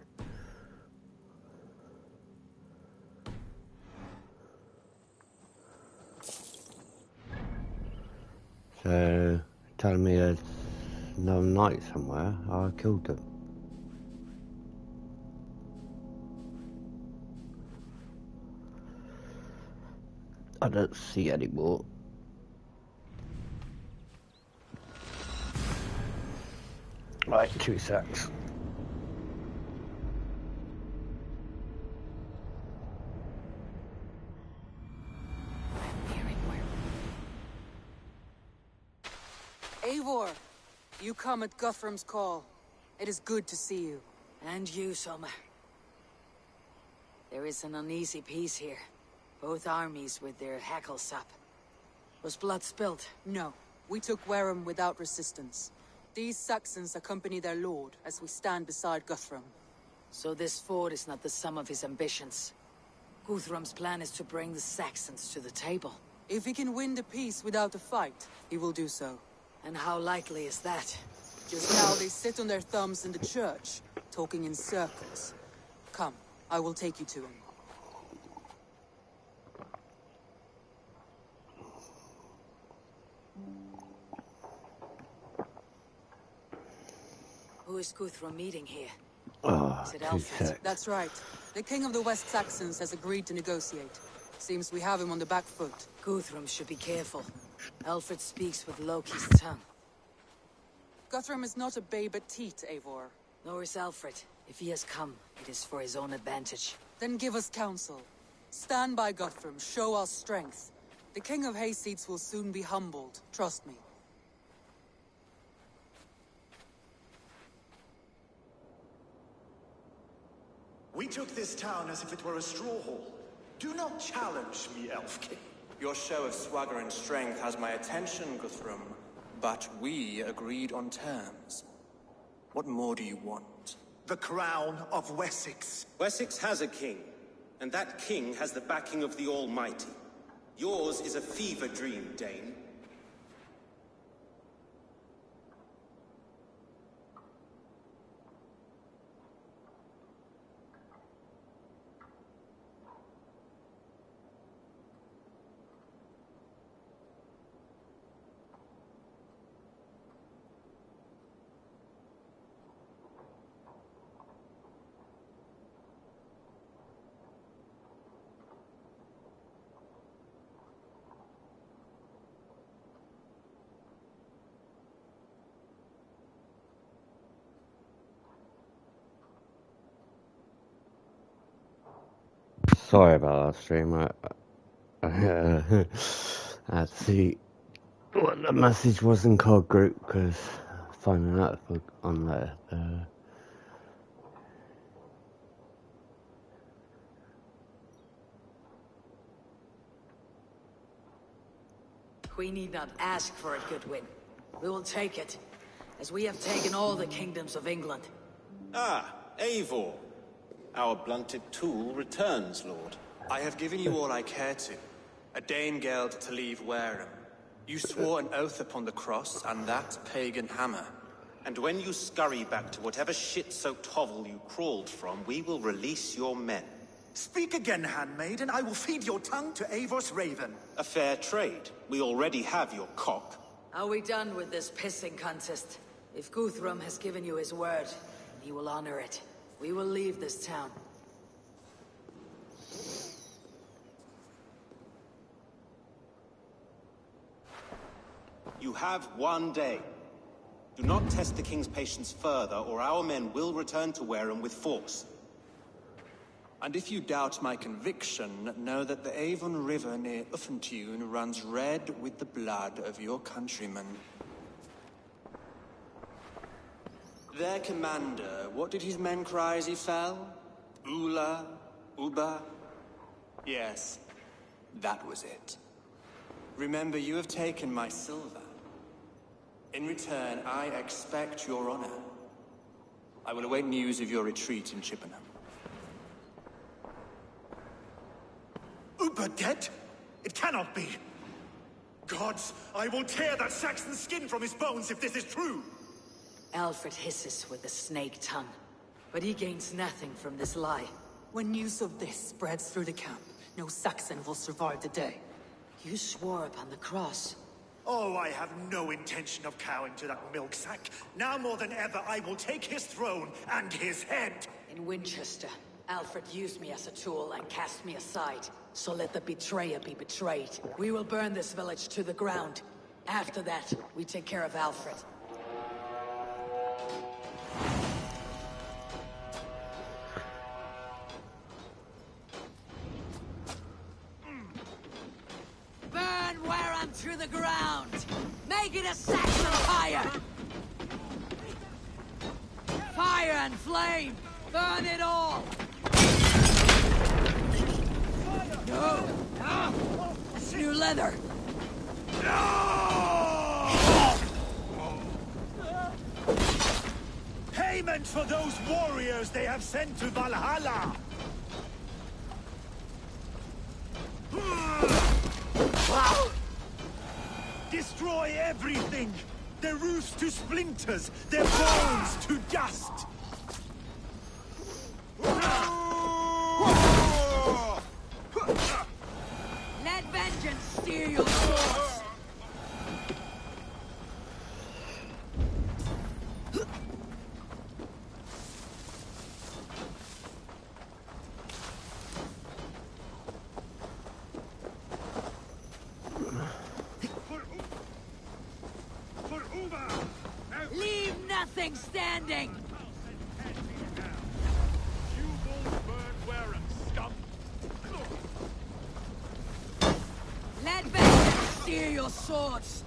So, telling me there's no knight somewhere. I killed them. I don't see any more. Right, 2 secs. Eivor, you come at Guthrum's call. It is good to see you. And you, Soma. There is an uneasy peace here. Both armies with their hackles up. Was blood spilled? No. We took Wareham without resistance. These Saxons accompany their lord as we stand beside Guthrum. So this fort is not the sum of his ambitions. Guthrum's plan is to bring the Saxons to the table. If he can win the peace without a fight, he will do so. And how likely is that? Just now they sit on their thumbs in the church, talking in circles. Come, I will take you to him. Who is Guthrum meeting here? Oh, is it Alfred? That's right. The king of the West Saxons has agreed to negotiate. Seems we have him on the back foot. Guthrum should be careful. Alfred speaks with Loki's tongue. Guthrum is not a babe at teat, Eivor. Nor is Alfred. If he has come, it is for his own advantage. Then give us counsel. Stand by Guthrum, show our strength. The king of Hayseeds will soon be humbled, trust me. We took this town as if it were a straw hall. Do not challenge me, Elf King. Your show of swagger and strength has my attention, Guthrum. But we agreed on terms. What more do you want? The crown of Wessex. Wessex has a king, and that king has the backing of the Almighty. Yours is a fever dream, Dane. Sorry about that stream. I had to see what the message was in COD group because finding out on there. We need not ask for a good win. We will take it, as we have taken all the kingdoms of England. Ah, Eivor. Our blunted tool returns, Lord. I have given you all I care to. A Danegeld to leave Wareham. You swore an oath upon the cross and that pagan hammer. And when you scurry back to whatever shit-soaked hovel you crawled from, we will release your men. Speak again, handmaid, and I will feed your tongue to Eivor's raven. A fair trade. We already have your cock. Are we done with this pissing contest? If Guthrum has given you his word, he will honor it. We will leave this town. You have 1 day. Do not test the king's patience further, or our men will return to Wareham with force. And if you doubt my conviction, know that the Avon River near Uffentune runs red with the blood of your countrymen. Their commander, what did his men cry as he fell? Ula? Uba? Yes, that was it. Remember, you have taken my silver. In return, I expect your honor. I will await news of your retreat in Chippenham. Uber dead? It cannot be. Gods, I will tear that Saxon's skin from his bones if this is true. Alfred hisses with a snake tongue, but he gains nothing from this lie. When news of this spreads through the camp, no Saxon will survive the day. You swore upon the cross. Oh, I have no intention of cowing to that milk sack. Now more than ever, I will take his throne and his head. In Winchester, Alfred used me as a tool and cast me aside. So let the betrayer be betrayed. We will burn this village to the ground. After that, we take care of Alfred. Burn Wareham to the ground! Make it a Saxon fire! Fire and flame! Burn it all! No! New leather! No! Payment for those warriors they have sent to Valhalla! Destroy everything! Their roofs to splinters, their bones to dust! Let vengeance steer your swords! Leave nothing standing! You won't burn Wareham, scum! Let vengeance steer your swords!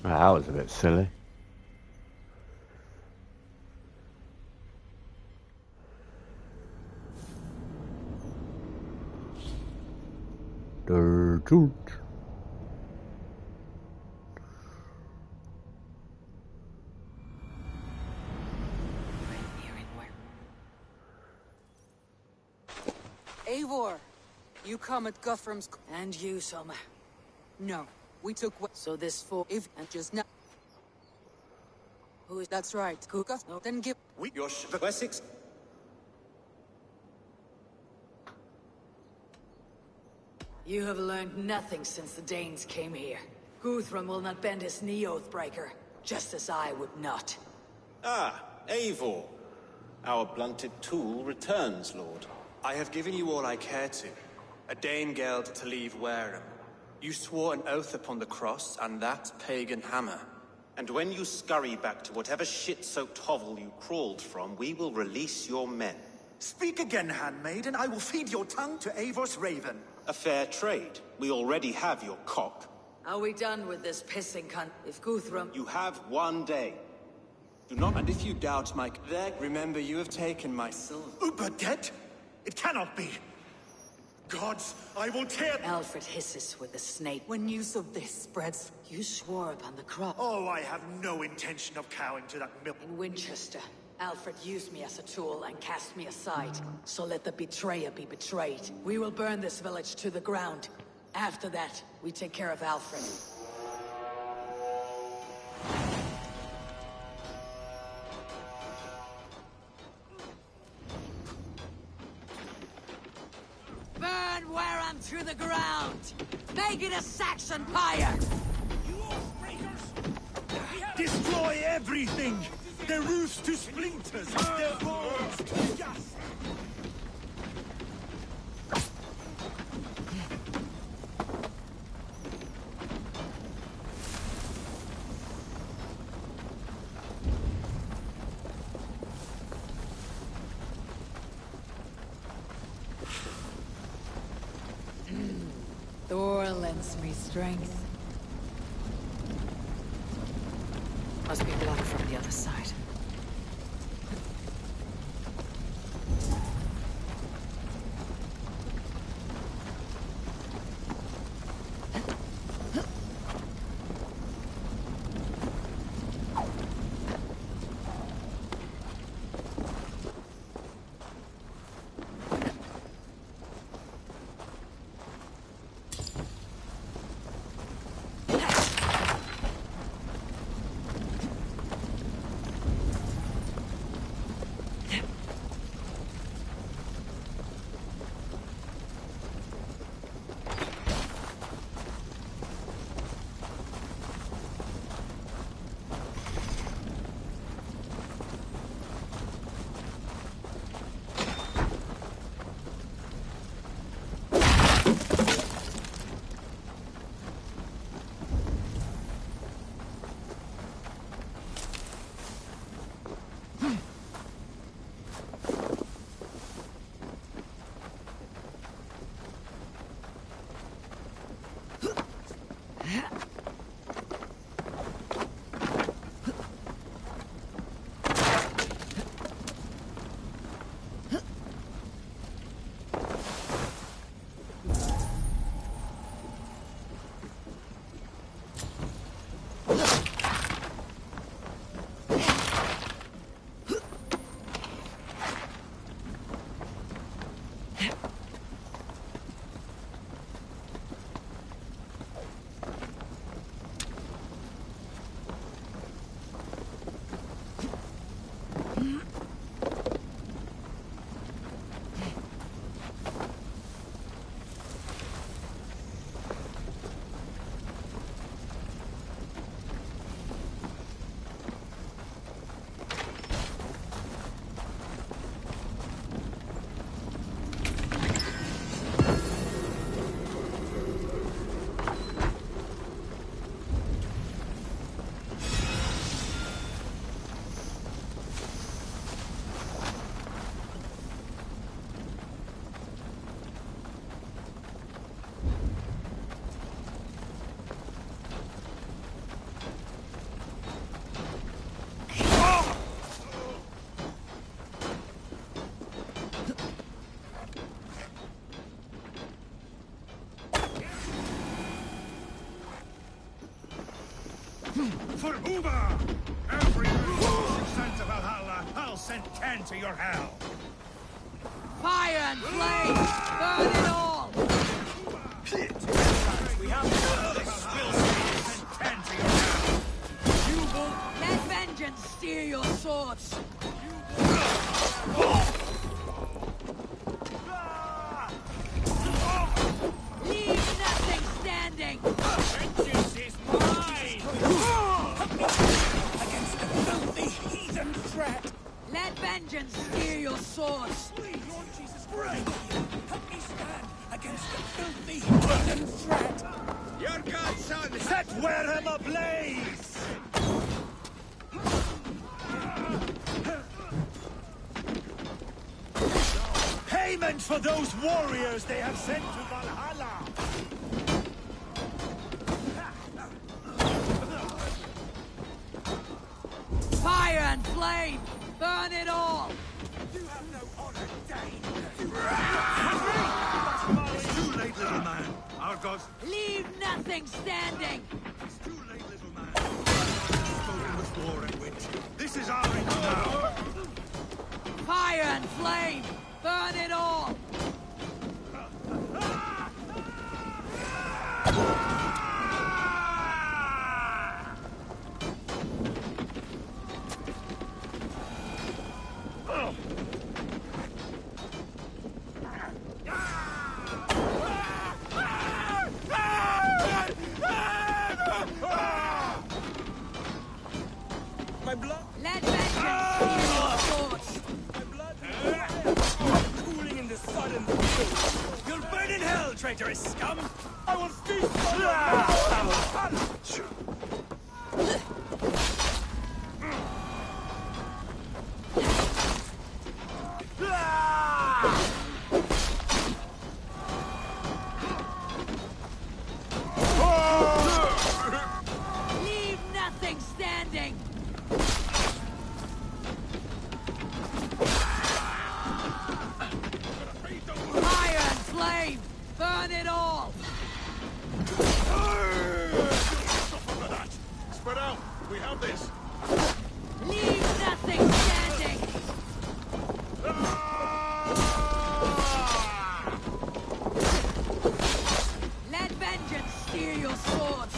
That was a bit silly. Eivor, you come at Guthrum's... And you, Soma. No, we took what... So this fool... If and just now... Who is... That's right, Kuka. No, then give... Your Wessex? You have learned nothing since the Danes came here. Guthrum will not bend his knee, Oathbreaker, just as I would not. Ah, Eivor. Our blunted tool returns, Lord. I have given you all I care to. A Danegeld to leave Wareham. You swore an oath upon the cross, and that pagan hammer. And when you scurry back to whatever shit-soaked hovel you crawled from, we will release your men. Speak again, handmaid, and I will feed your tongue to Eivor's raven. A fair trade. We already have your cock. Are we done with this pissing cunt? If Guthrum... You have 1 day. Do not... And if you doubt my... There, remember, you have taken my silver. Uber dead? It cannot be. Gods, I will tear... Alfred hisses with a snake. When news of this spreads... You swore upon the cross. Oh, I have no intention of cowing to that milk... In Winchester, Alfred used me as a tool and cast me aside. So let the betrayer be betrayed. We will burn this village to the ground. After that, we take care of Alfred. Burn Wareham to the ground! Make it a Saxon pyre! Destroy everything! Their roofs to splinters! Their walls to dust! Thor lends me strength. Must be blocked from the other side. For Uber! Every resource you send to Valhalla, I'll send 10 to your hell! Fire and flame! Burn it all! We have this will send 10 to your hell! You won't let vengeance steer your swords! Leave nothing standing! Vengeance is mine! Against the filthy heathen threat! Let vengeance steer your swords! Please, Lord Jesus Christ! Help me stand against the filthy heathen threat! Your godson! Set Wareham ablaze! Payment for those warriors they have sent to Valhalla! Fire and flame! Burn it all! You have no honor, Dane! It's too late, little man. Our gods... Leave nothing standing! It's too late, little man. Spoken with war and wit. This is our end now. Fire and flame! Burn it all! traitorous scum! I will feast on your mouth! Leave nothing standing! Fire and flame! Burn it all! Spread out! We have this! Leave nothing standing! Let vengeance steer your swords!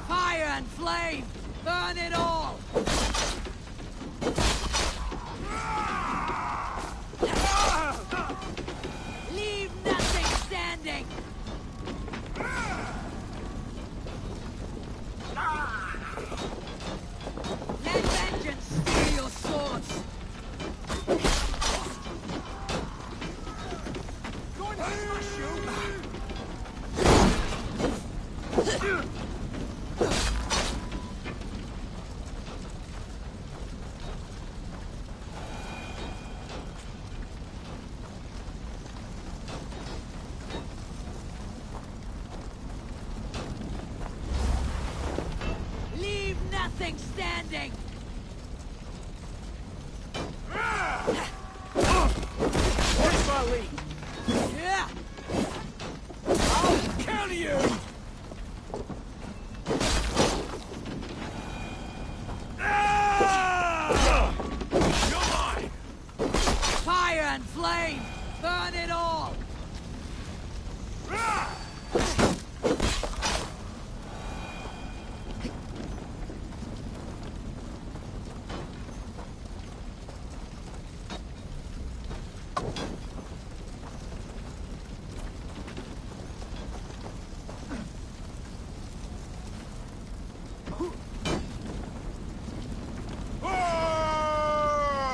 Fire and flame! Burn it all! Leave nothing standing! Let vengeance steer your swords! Going to smash you! Leave nothing standing! Where's my lead? Yeah! I'll kill you! You're mine! Fire and flame! Burn it all!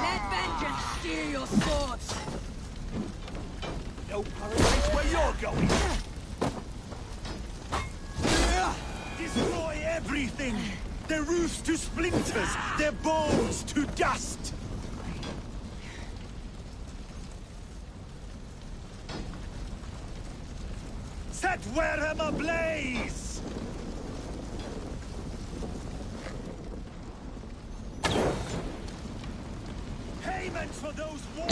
Let vengeance steer your swords! No paradise where you're going! Destroy everything! Their roofs to splinters! Their bones to dust! Set Wareham ablaze! Payment for those wars!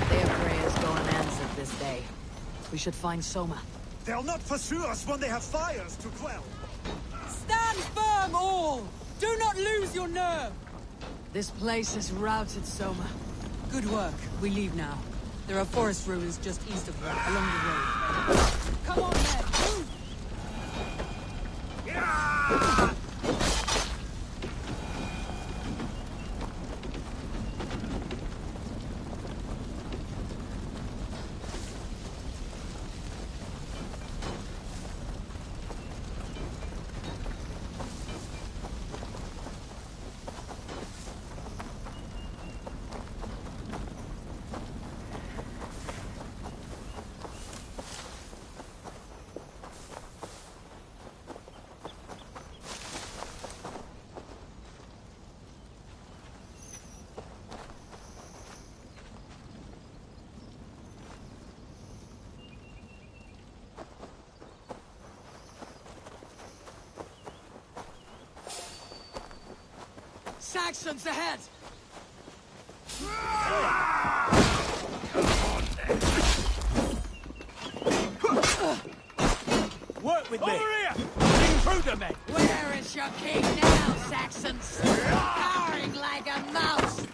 Their prayers go unanswered this day. We should find Soma. They'll not pursue us when they have fires to quell! Stand firm, all! Do not lose your nerve! This place is routed, Soma. Good work. We leave now. There are forest ruins just east of here, along the road. Come on, men! Move! Saxons ahead! Work with me! Over here! Intruder men! Where is your king now, Saxons? Cowering like a mouse!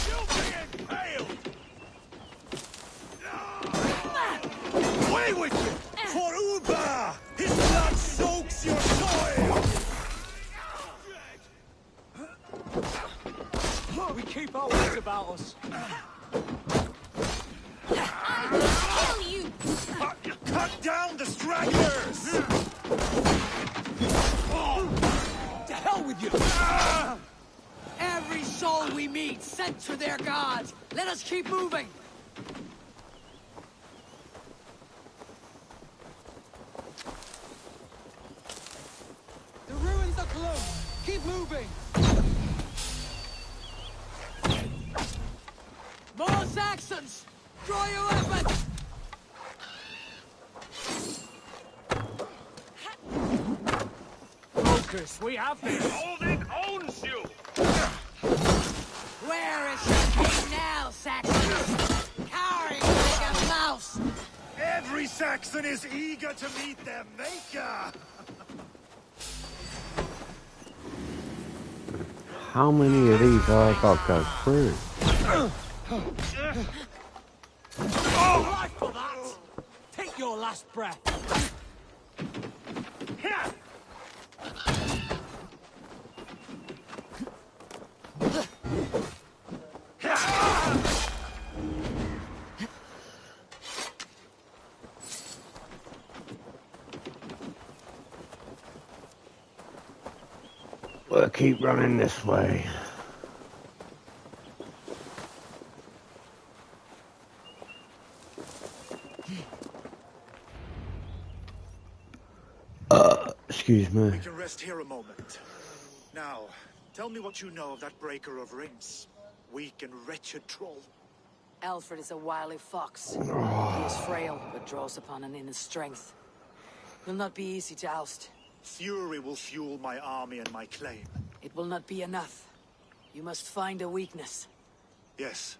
You'll be impaled! Away with you! For Uber! His blood Cut down the stragglers! To hell with you! Every soul we meet sent to their gods. Let us keep moving. The ruins are close. Keep moving. More Saxons! Draw your weapons! Focus, we have this. Holding owns you. Where is your king now, Saxons? Cowering like a mouse! Every Saxon is eager to meet their maker! How many of these have I got to go through? Life for that! Take your last breath. Here! We'll keep running this way. Excuse me. We can rest here a moment. Now, tell me what you know of that breaker of rings. Weak and wretched troll. Alfred is a wily fox. He is frail, but draws upon an inner strength. Will not be easy to oust. Fury will fuel my army and my claim. It will not be enough. You must find a weakness. Yes,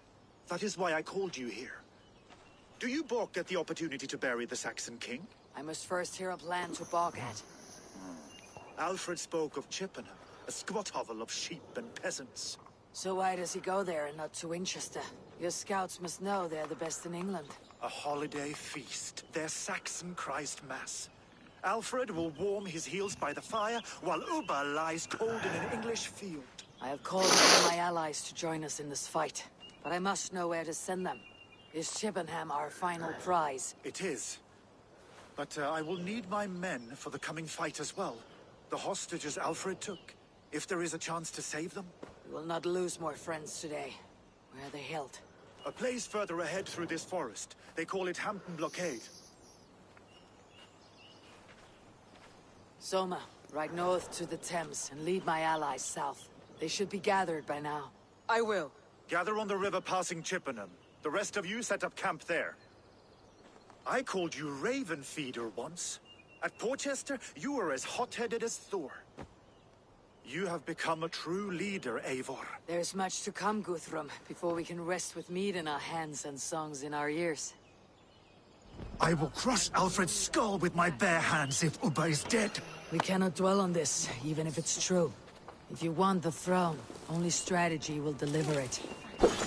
that is why I called you here. Do you balk at the opportunity to bury the Saxon king? I must first hear a plan to balk at. Alfred spoke of Chippenham, a squat hovel of sheep and peasants. So why does he go there and not to Winchester? Your scouts must know they're the best in England. A holiday feast, their Saxon Christ Mass. Alfred will warm his heels by the fire, while Uba lies cold in an English field. I have called upon my allies to join us in this fight, but I must know where to send them. Is Chippenham our final prize? It is. But I will need my men for the coming fight as well. The hostages Alfred took. If there is a chance to save them. We will not lose more friends today. Where are they held? A place further ahead through this forest. They call it Hampton Blockade. Soma, ride north to the Thames and lead my allies south. They should be gathered by now. I will. Gather on the river passing Chippenham. The rest of you set up camp there. I called you Raven Feeder once. At Porchester, you were as hot-headed as Thor. You have become a true leader, Eivor. There's much to come, Guthrum, before we can rest with mead in our hands and songs in our ears. I will crush Alfred's skull with my bare hands if Uba is dead. We cannot dwell on this, even if it's true. If you want the throne, only strategy will deliver it.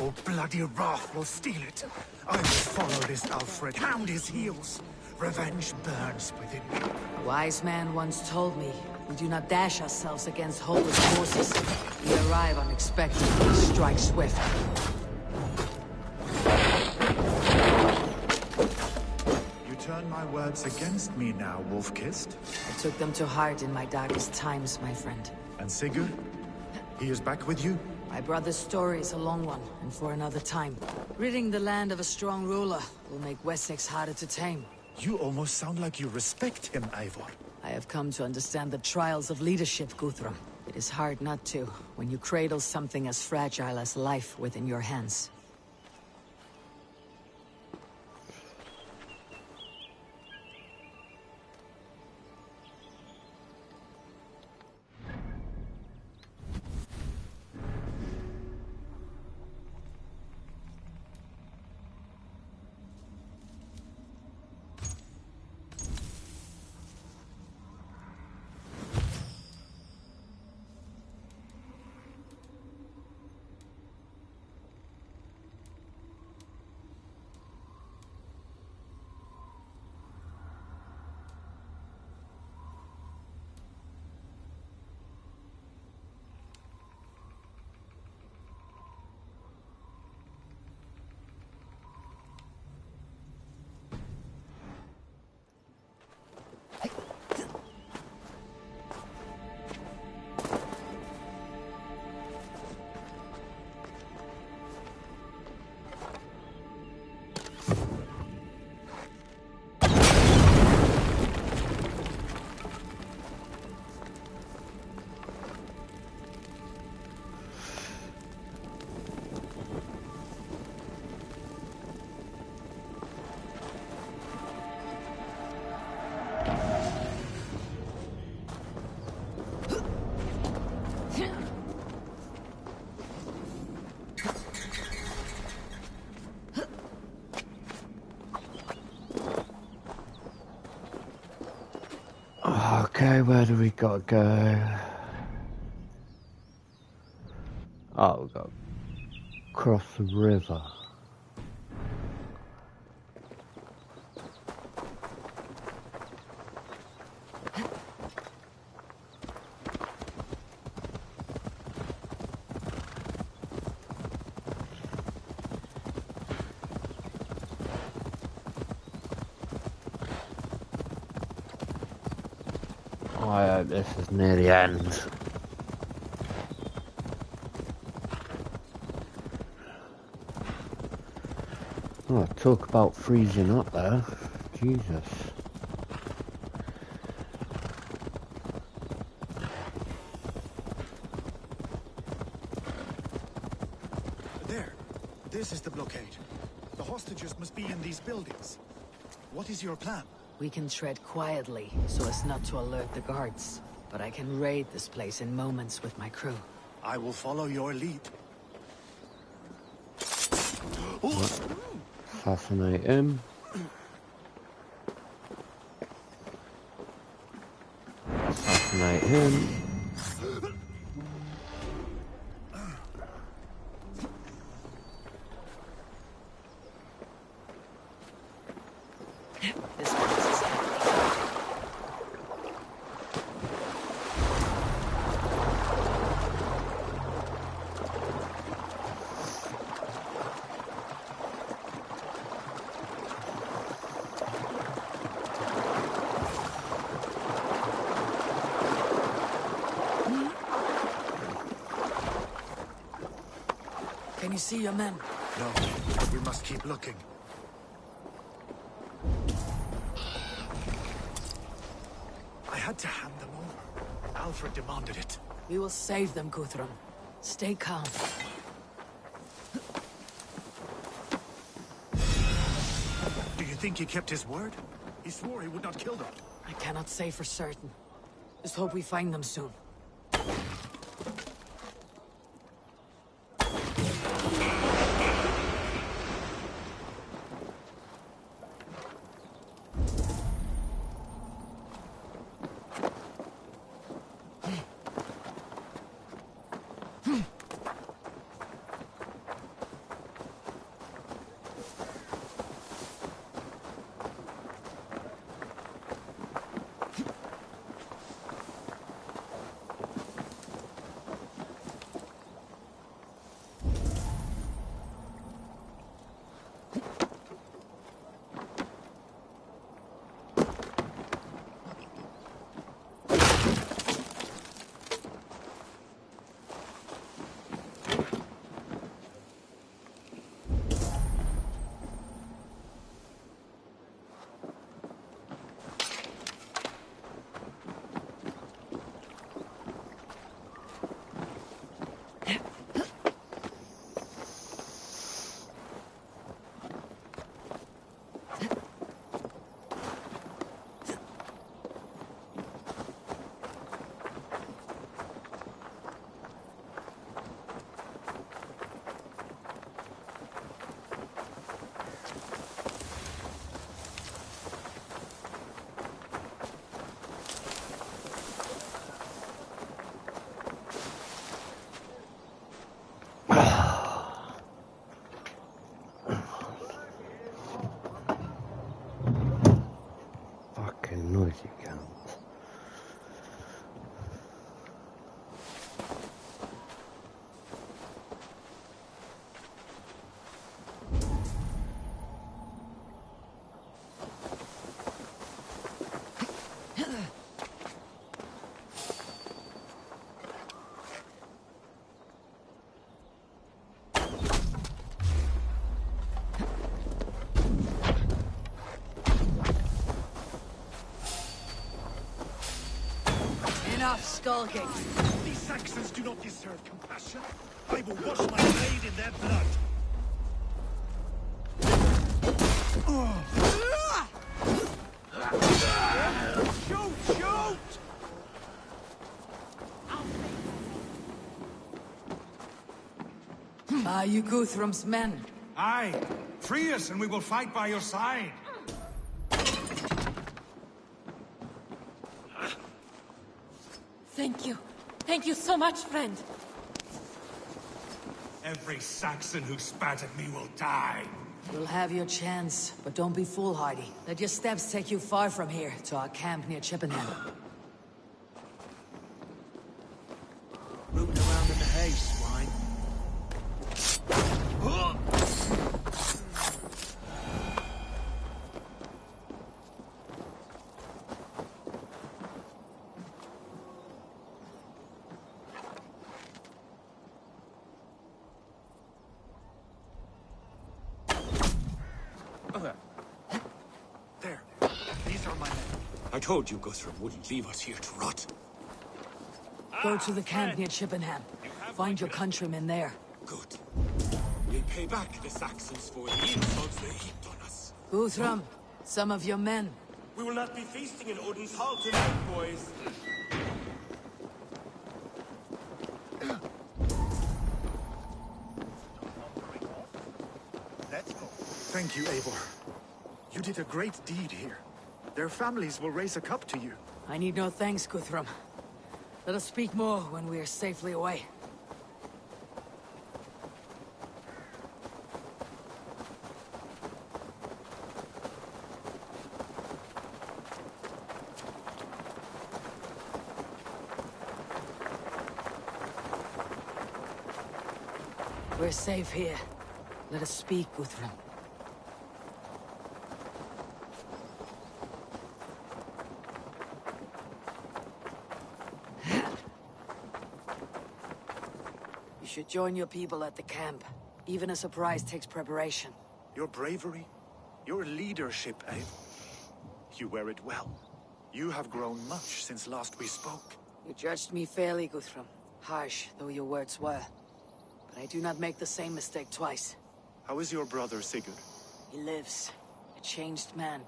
Or bloody wrath will steal it. I will follow this Alfred, hound his heels. Revenge burns within me. A wise man once told me, we do not dash ourselves against hopeless forces. We arrive unexpectedly and strike swift. You turn my words against me now, Wolf-Kissed. I took them to heart in my darkest times, my friend. And Sigurd? He is back with you? My brother's story is a long one, and for another time. Ridding the land of a strong ruler will make Wessex harder to tame. You almost sound like you respect him, Eivor. I have come to understand the trials of leadership, Guthrum. It is hard not to, when you cradle something as fragile as life within your hands. Okay, where do we gotta go? Oh, we gotta cross the river. I hope this is near the end. Oh, talk about freezing up there. Jesus. There. This is the blockade. The hostages must be in these buildings. What is your plan? We can tread quietly, so as not to alert the guards. But I can raid this place in moments with my crew. I will follow your lead. Assassinate him. Assassinate him. Can you see your men? No, we must keep looking. I had to hand them over. Alfred demanded it. We will save them, Guthrum. Stay calm. Do you think he kept his word? He swore he would not kill them. I cannot say for certain. Just hope we find them soon. Fucking noisy cunts. Enough skulking. These Saxons do not deserve compassion. I will wash my blade in their blood. Shoot! Shoot! Are you Guthrum's men? Aye. Free us and we will fight by your side. Thank you. Thank you so much, friend. Every Saxon who spat at me will die. You'll have your chance, but don't be foolhardy. Let your steps take you far from here, to our camp near Chippenham. Rooting around in the hay, swine. There. These are my men. I told you Guthrum wouldn't leave us here to rot. Go to the camp near Chippenham. Find your countrymen there. Good. We'll pay back the Saxons for the insults they heaped on us. Guthrum, some of your men. We will not be feasting in Odin's hall tonight, boys. Let's go. Thank you, Eivor. You did a great deed here. Their families will raise a cup to you. I need no thanks, Guthrum. Let us speak more when we are safely away. We're safe here. Let us speak, Guthrum. You should join your people at the camp. Even a surprise takes preparation. Your bravery, your leadership, Eivor. You wear it well. You have grown much since last we spoke. You judged me fairly, Guthrum. Harsh though your words were. But I do not make the same mistake twice. How is your brother, Sigurd? He lives, a changed man.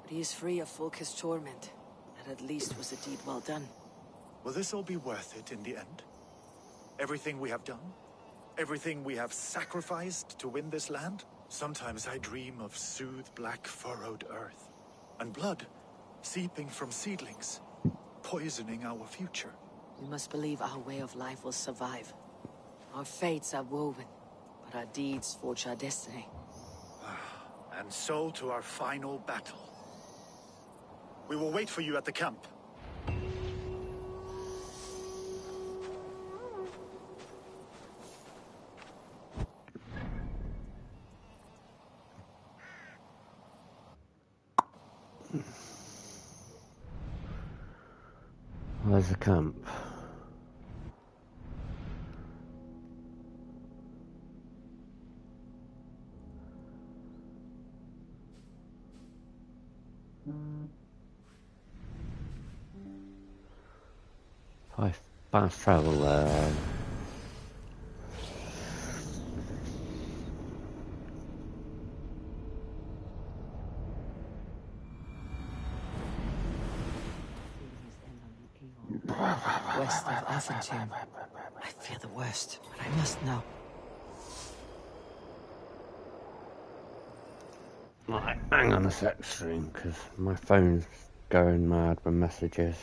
But he is free of Fulk's torment. That at least was a deed well done. Will this all be worth it in the end? Everything we have done? Everything we have sacrificed to win this land? Sometimes I dream of soothed black furrowed earth. And blood seeping from seedlings, poisoning our future. We must believe our way of life will survive. Our fates are woven, but our deeds forge our destiny. And so to our final battle. We will wait for you at the camp. Where's the camp? Fast travel there. West of Athentomb. I fear the worst, but I must know. Right, hang on a sec, stream, because my phone's going mad with messages.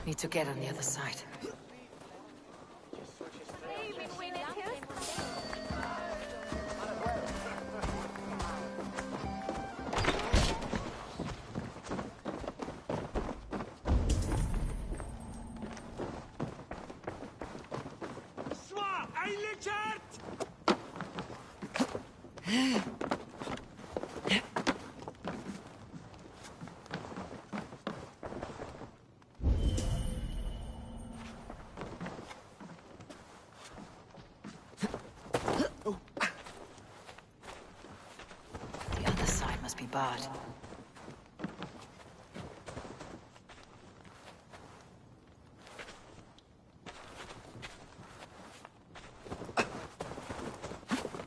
Need to get on the other side. The other side must be barred.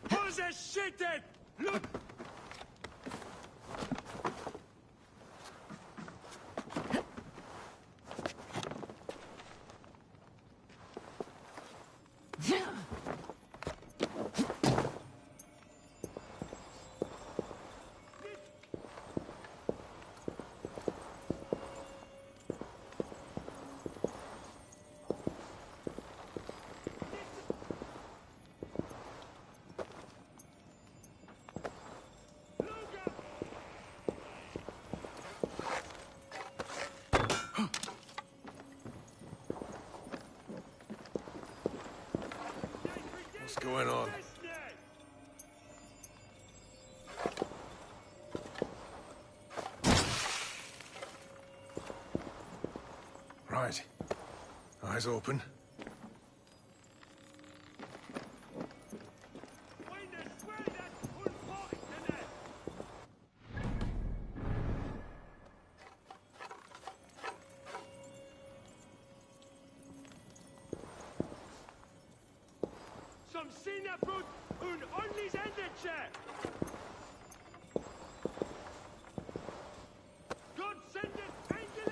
Who's a shithead? Look! What's going on? Right. Eyes open. Som sina brud und ordentliches Ende, Gott sendet Engel!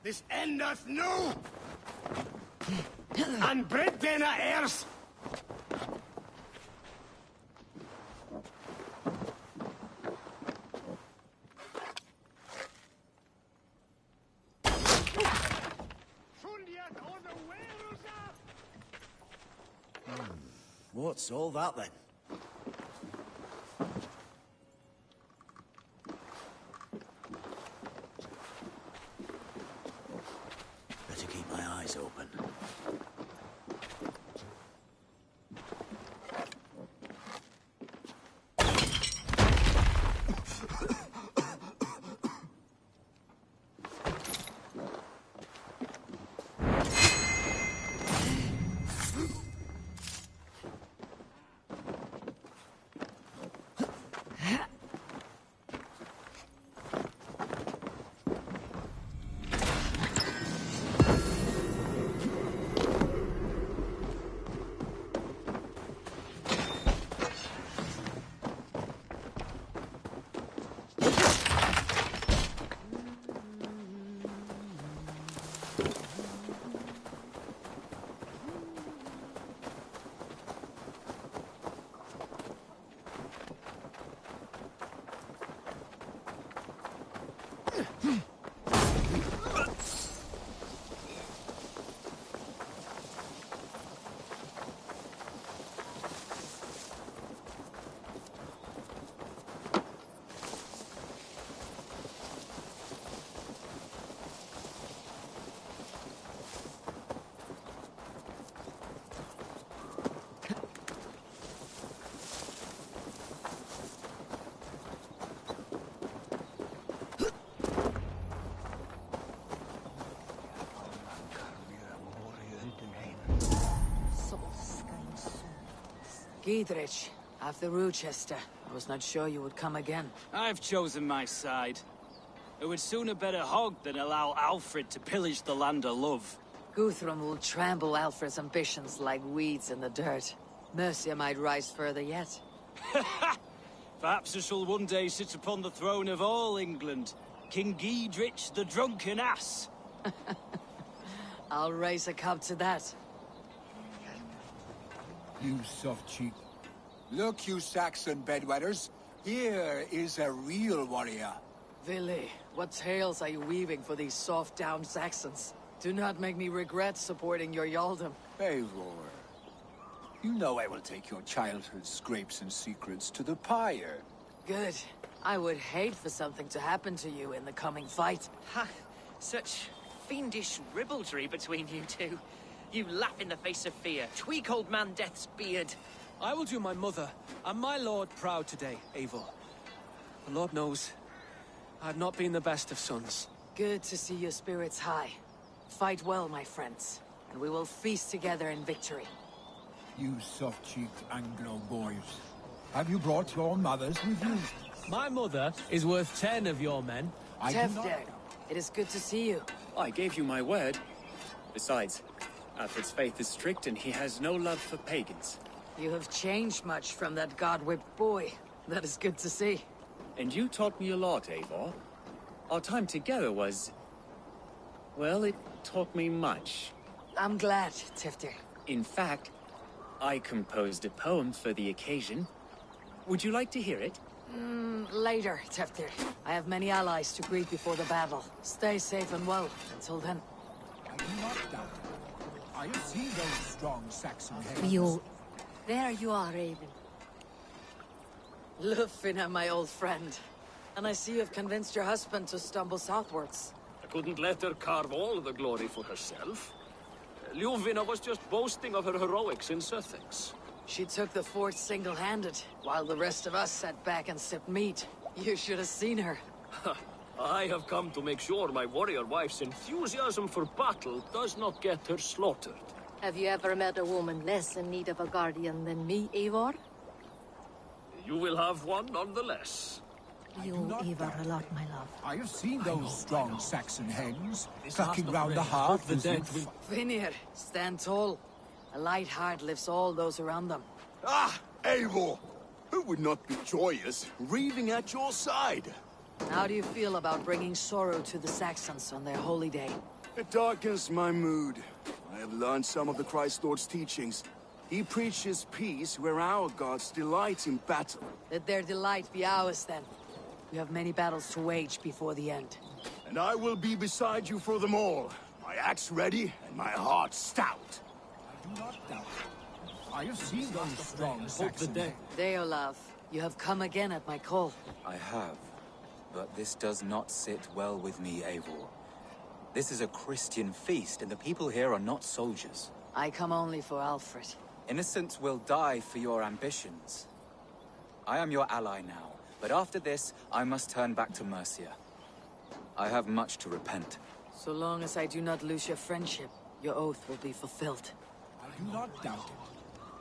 This endeth nu! And bread denna heirs! What's all that then? Better keep my eyes open. Giedrich, after Rochester. I was not sure you would come again. I've chosen my side. I would sooner bet a hog than allow Alfred to pillage the land of love. Guthrum will trample Alfred's ambitions like weeds in the dirt. Mercia might rise further yet. Perhaps I shall one day sit upon the throne of all England. King Giedrich the drunken ass. I'll raise a cup to that. You soft cheek. Look, you Saxon bedwetters. Here is a real warrior. Willi, what tales are you weaving for these soft-down Saxons? Do not make me regret supporting your Yaldom. Eivor, you know I will take your childhood scrapes and secrets to the pyre. Good. I would hate for something to happen to you in the coming fight. Ha! Such fiendish ribaldry between you two. You laugh in the face of fear. Tweak old man Death's beard. I will do my mother and my lord proud today, Eivor. The Lord knows, I've not been the best of sons. Good to see your spirits high. Fight well, my friends, and we will feast together in victory. You soft-cheeked Anglo boys. Have you brought your mothers with you? My mother is worth 10 of your men. Tefder, it is good to see you. I gave you my word. Besides, Alfred's faith is strict and he has no love for pagans. You have changed much from that god-whipped boy. That is good to see. And you taught me a lot, Eivor. Our time together was... well, it taught me much. I'm glad, Tefder. In fact, I composed a poem for the occasion. Would you like to hear it? Later, Tefder. I have many allies to greet before the battle. Stay safe and well until then. I do not doubt it. I have seen those strong Saxon heads. There you are, Raven. Lufina, my old friend. And I see you have convinced your husband to stumble southwards. I couldn't let her carve all the glory for herself. Ljuvina was just boasting of her heroics in Sussex. She took the fort single-handed, while the rest of us sat back and sipped meat. You should have seen her. I have come to make sure my warrior wife's enthusiasm for battle does not get her slaughtered. Have you ever met a woman less in need of a guardian than me, Eivor? You will have one nonetheless. You owe Eivor a lot, my love. I have seen those strong Saxon hens clucking round the hearth as if... Vinir, stand tall. A light heart lifts all those around them. Ah, Eivor! Who would not be joyous, raving at your side? How do you feel about bringing sorrow to the Saxons on their holy day? It darkens my mood. I have learned some of the Christ Lord's teachings. He preaches peace where our gods delight in battle. Let their delight be ours, then. We have many battles to wage before the end. And I will be beside you for them all. My axe ready and my heart stout. I do not doubt it. I have seen those strong Saxon heads. Deolav, you have come again at my call. I have. But this does not sit well with me, Eivor. This is a Christian feast, and the people here are not soldiers. I come only for Alfred. Innocents will die for your ambitions. I am your ally now, but after this, I must turn back to Mercia. I have much to repent. So long as I do not lose your friendship, your oath will be fulfilled. I do not doubt it.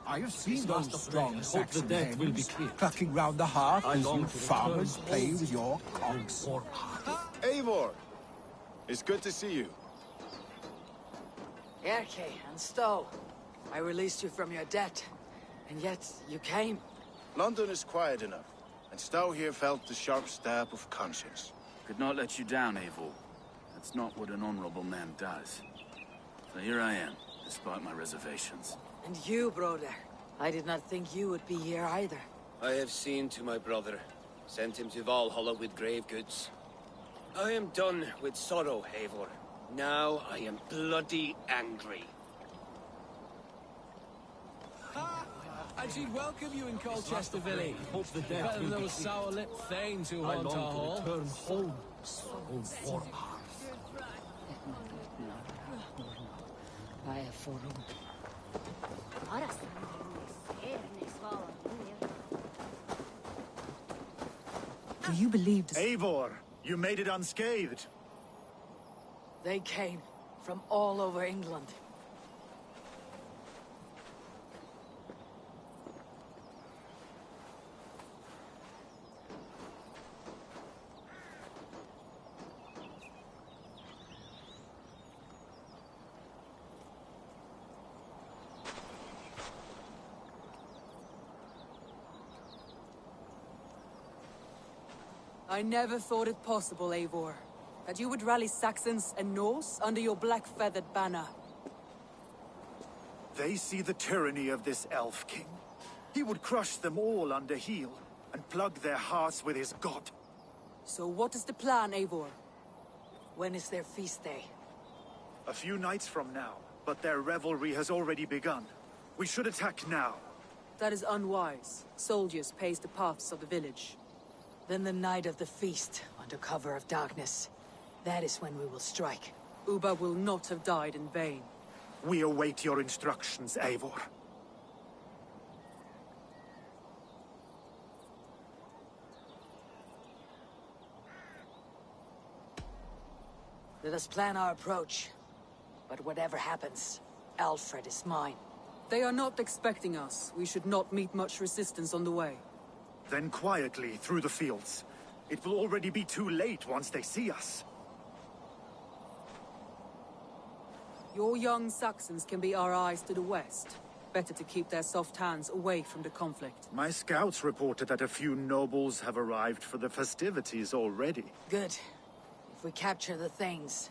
I have seen those strong Saxon hens clucking round the hearth as you farmers play with your cocks. Eivor! It's good to see you. Erke and Stowe. I released you from your debt, and yet you came. London is quiet enough, and Stowe here felt the sharp stab of conscience. Could not let you down, Eivor. That's not what an honorable man does. So here I am, despite my reservations. And you, brother. I did not think you would be here either. I have seen to my brother. Sent him to Valhalla with grave goods. I am done with sorrow, Eivor. Now I am bloody angry. And she'd welcome you in Colchester village. Better than those sour-lipped thanes who haunt our hall. Return home, so for Do you believe Eivor, you made it unscathed. They came from all over England. I never thought it possible, Eivor, that you would rally Saxons and Norse under your black-feathered banner. They see the tyranny of this elf king. He would crush them all under heel and plug their hearts with his god. So what is the plan, Eivor? When is their feast day? A few nights from now, but their revelry has already begun. We should attack now. That is unwise. Soldiers pace the paths of the village. Then the night of the feast, under cover of darkness. That is when we will strike. Uba will not have died in vain. We await your instructions, Eivor. Let us plan our approach. But whatever happens, Alfred is mine. They are not expecting us. We should not meet much resistance on the way. Then quietly through the fields. It will already be too late once they see us. Your young Saxons can be our eyes to the west. Better to keep their soft hands away from the conflict. My scouts reported that a few nobles have arrived for the festivities already. Good. If we capture the Thanes,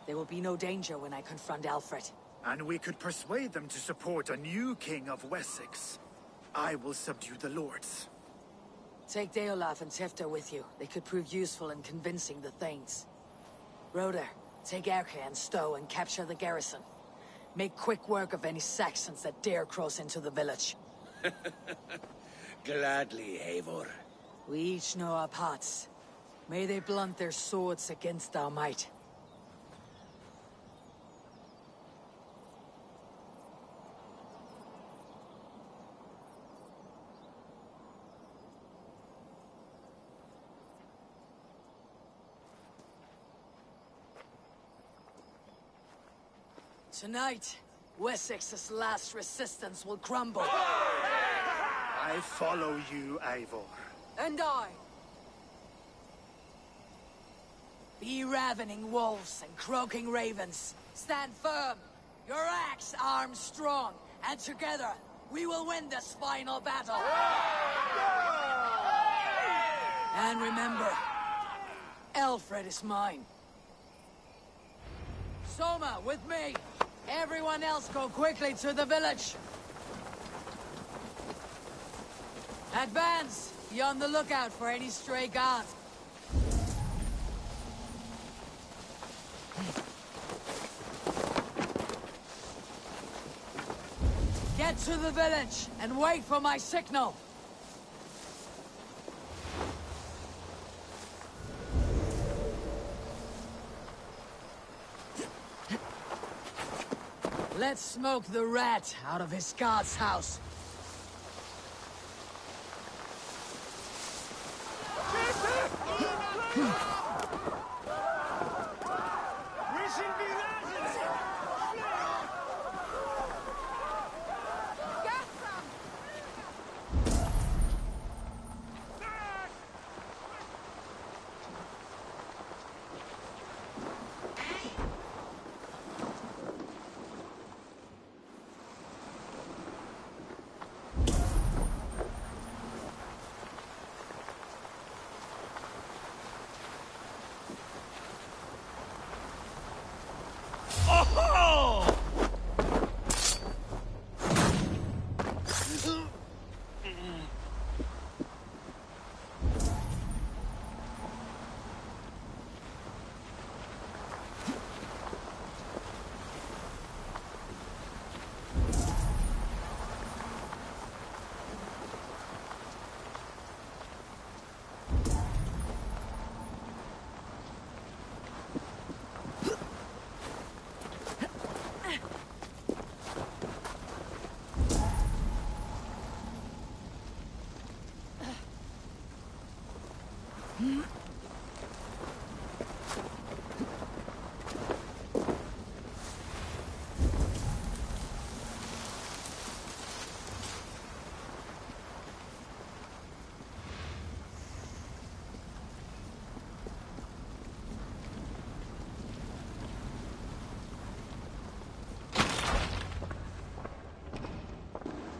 there will be no danger when I confront Alfred. And we could persuade them to support a new king of Wessex. I will subdue the lords. Take Deolaf and Tefta with you. They could prove useful in convincing the Thanes. Roder, take Erke and Stowe and capture the garrison. Make quick work of any Saxons that dare cross into the village. Gladly, Eivor. We each know our parts. May they blunt their swords against our might. Tonight, Wessex's last resistance will crumble. I follow you, Eivor. And I. Be ravening wolves and croaking ravens. Stand firm. Your axe arms strong. And together, we will win this final battle. And remember, Alfred is mine. Soma, with me. Everyone else go quickly to the village. Advance. Be on the lookout for any stray guards. Get to the village and wait for my signal. Let's smoke the rat out of his guard's house.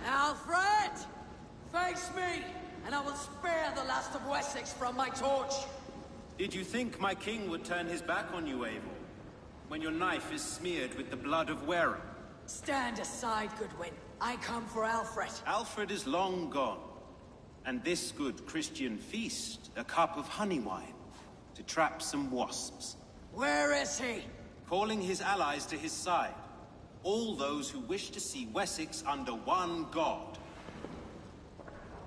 Alfred! Face me, and I will spare the last of Wessex from my torch. Did you think my king would turn his back on you, Eivor? When your knife is smeared with the blood of Wareham? Stand aside, Goodwin. I come for Alfred. Alfred is long gone. And this good Christian feast, a cup of honey wine, to trap some wasps. Where is he? Calling his allies to his side. All those who wish to see Wessex under one god.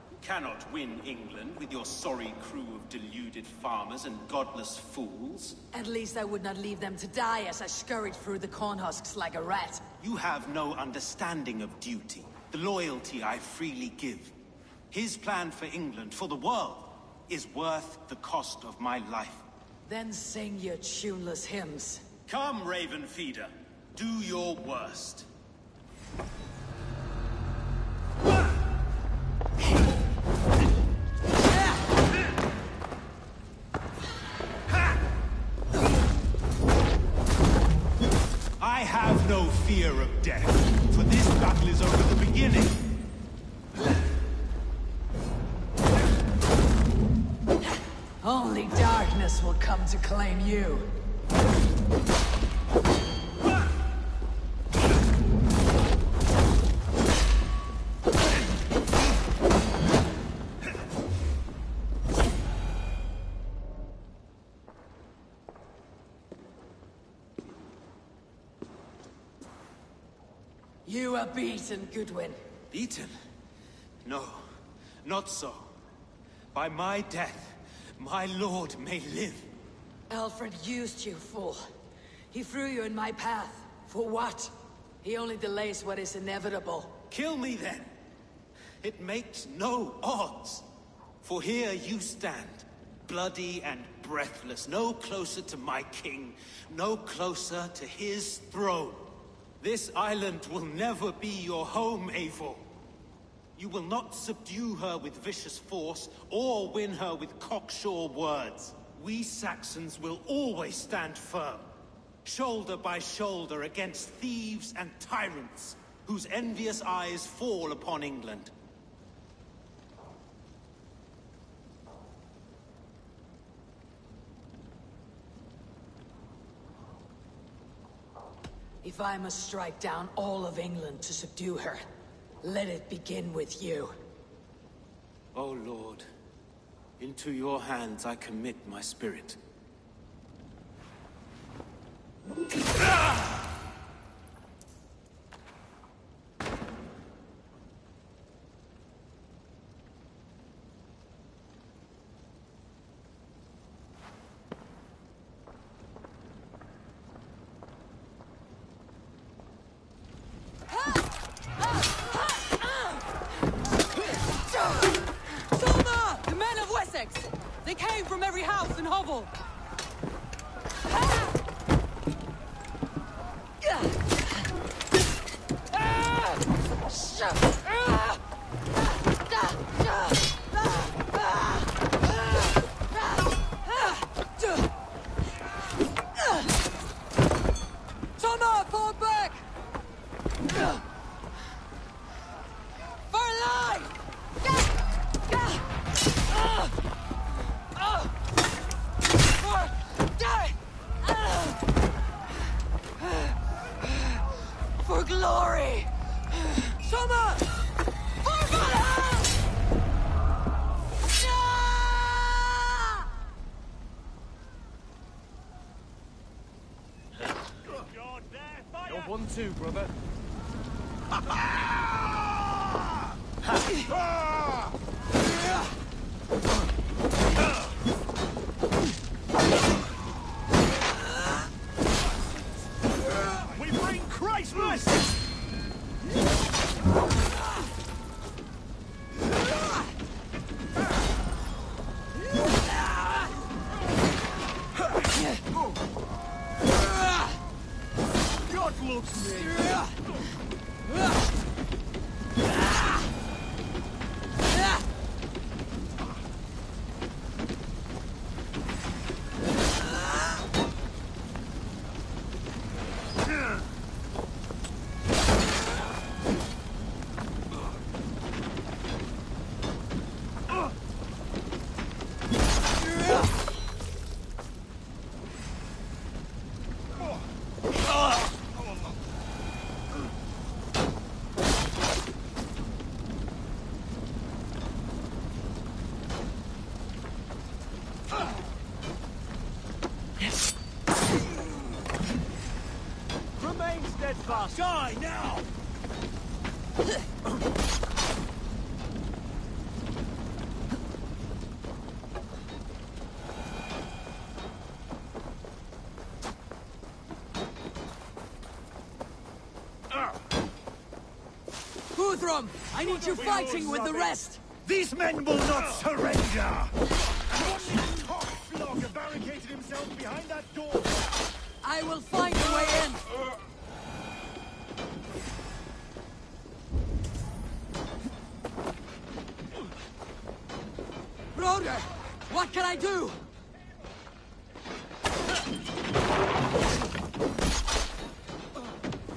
You cannot win England with your sorry crew of deluded farmers and godless fools. At least I would not leave them to die as I scurried through the corn husks like a rat. You have no understanding of duty, the loyalty I freely give. His plan for England, for the world, is worth the cost of my life. Then sing your tuneless hymns. Come, Raven Feeder. Do your worst. I have no fear of death, for this battle is over the beginning. Only darkness will come to claim you. You are beaten, Goodwin. Beaten? No, not so. By my death, my lord may live. Alfred used you, fool. He threw you in my path. For what? He only delays what is inevitable. Kill me then. It makes no odds. For here you stand, bloody and breathless, no closer to my king, no closer to his throne. This island will never be your home, Eivor. You will not subdue her with vicious force, or win her with cocksure words. We Saxons will always stand firm, shoulder by shoulder against thieves and tyrants, whose envious eyes fall upon England. If I must strike down all of England to subdue her, let it begin with you. O Lord, into your hands I commit my spirit. The men of Wessex! They came from every house and hovel! Toma, fall back! For life! For glory! Soma! For Valhalla! You're one too, brother. We bring Christmas! Remain steadfast. Die now! Guthrum, I need you fighting with the rest! These men will not surrender! One cock flogger barricaded himself behind that door. I will find a way in! Broder, what can I do?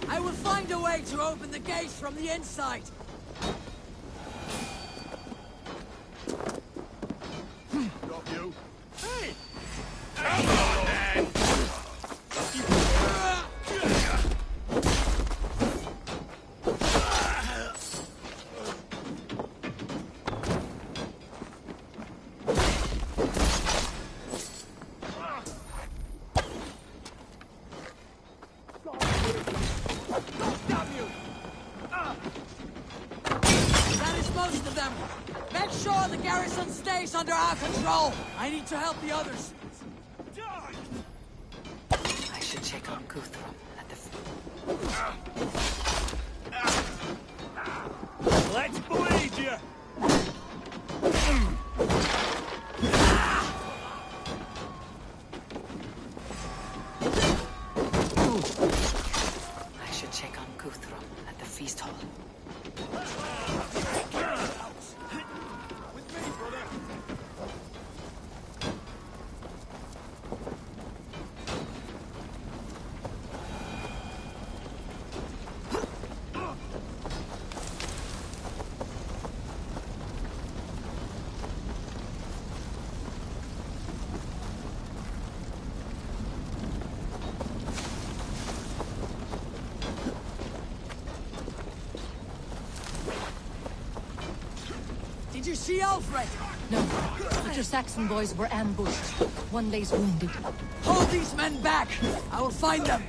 I will find a way to open the gates from the inside. Got you. Hey! Come on, then! That is most of them. Make sure the garrison stays under our control. I need to help the others. I should check on Guthrum at the... Let's bleed you! I should check on Guthrum at the feast hall. With me, brother! Did you see Alfred? No, but your Saxon boys were ambushed. One lays wounded. Hold these men back! I will find them!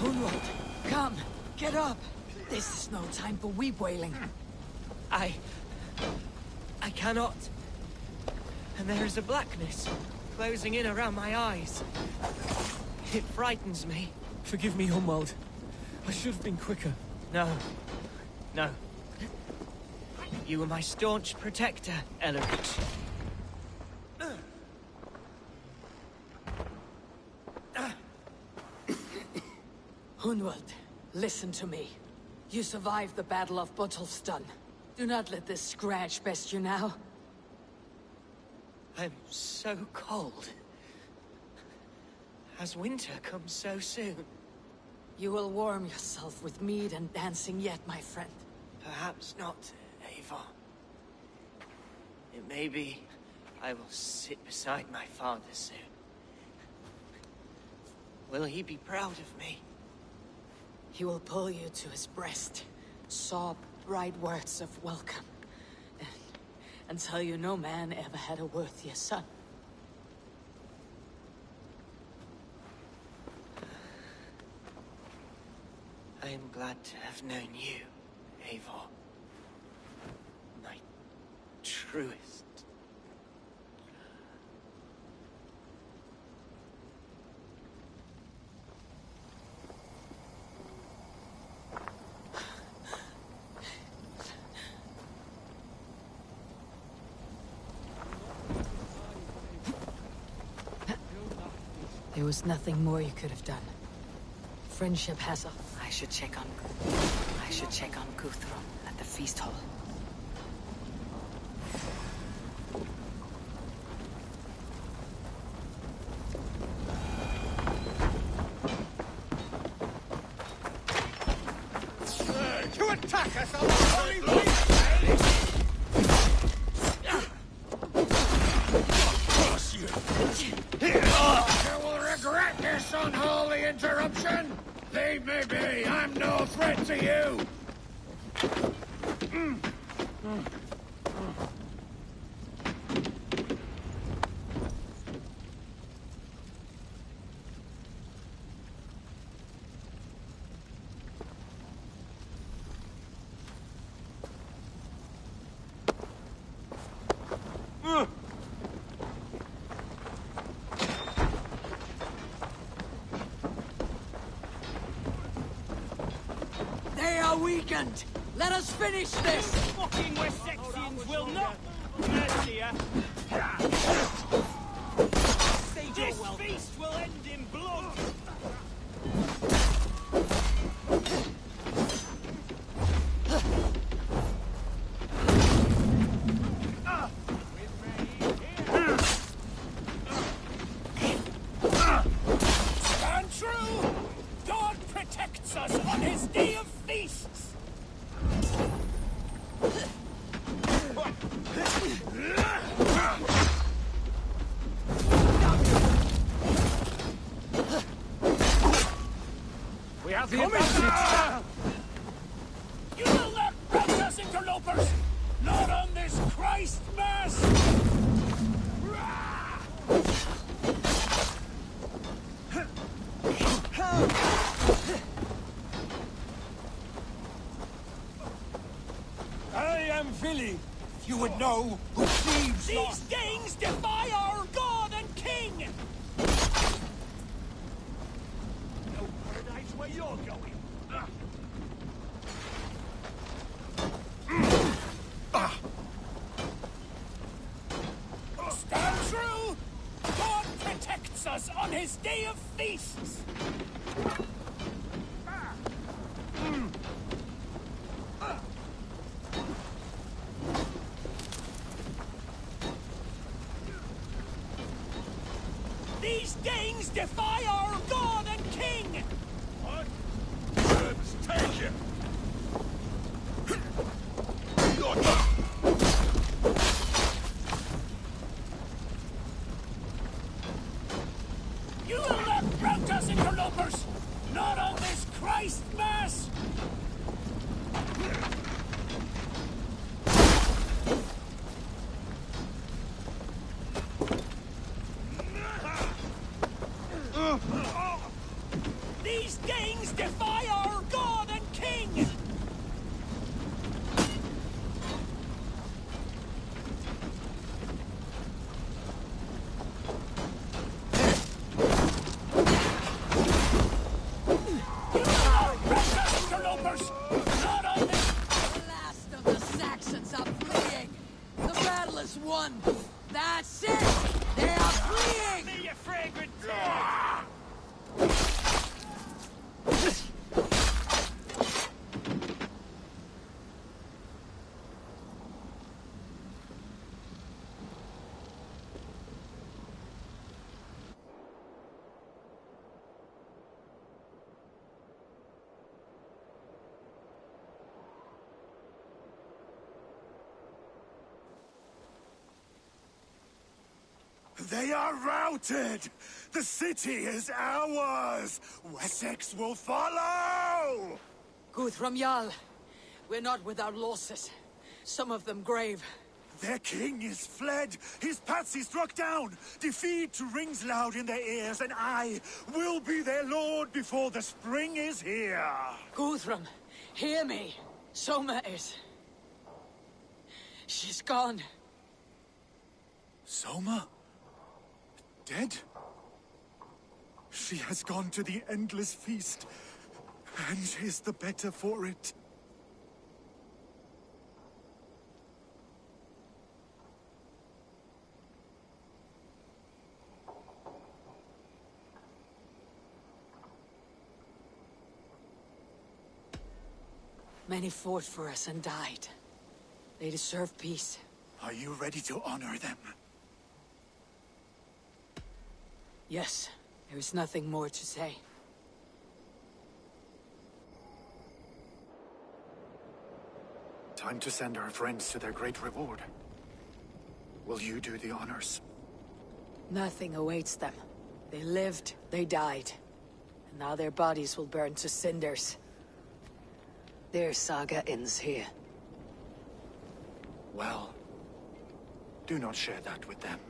Hunwald, come, get up! This is no time for weep wailing. I cannot. And there is a blackness closing in around my eyes. It frightens me. Forgive me, Hunwald. I should have been quicker. No. No. You were my staunch protector, Ellerich. Hunwald, listen to me. You survived the Battle of Bottleston. Do not let this scratch best you now. I'm so cold. Has winter come so soon? You will warm yourself with mead and dancing yet, my friend. Perhaps not, Eivor. It may be I will sit beside my father soon. Will he be proud of me? He will pull you to his breast, sob bright words of welcome, and tell you no man ever had a worthier son. am glad to have known you, Eivor. My truest. There was nothing more you could have done. Friendship has a... I should check on Guthrum at the feast hall. To attack us on the holy week! You will regret this unholy interruption! Leave me be! I'm no threat to you! They are weakened! Let us finish this! Fucking Wessexians will not Mercia. This feast will end in blood. Stand true! God protects us on his day of feasts! We have the advantage! You will not rout us, interlopers! Not on this Christ Mass! I am Vili. If you would know who thieves These Danes defy our God and King! No paradise where you're going. Stand true! God protects us on his day of feasts! These Danes defy our God and King! What? Let's take it! You will not rout us, interlopers! Not on this Christ Mass! These Danes defy our God and King! Interlopers! Not on this... The last of the Saxons are fleeing! The battle is won! That's it! They are fleeing! Me, you fragrant dog! They are routed! The city is ours! Wessex will follow! Guthrum Jarl, we're not without losses. Some of them grave. Their king is fled! His patsy struck down! Defeat rings loud in their ears, and I will be their lord before the spring is here! Guthrum, hear me! Soma is... she's gone. Soma? Dead? She has gone to the endless feast, and is the better for it. Many fought for us and died. They deserve peace. Are you ready to honor them? Yes, there is nothing more to say. Time to send our friends to their great reward. Will you do the honors? Nothing awaits them. They lived, they died. And now their bodies will burn to cinders. Their saga ends here. Well, do not share that with them.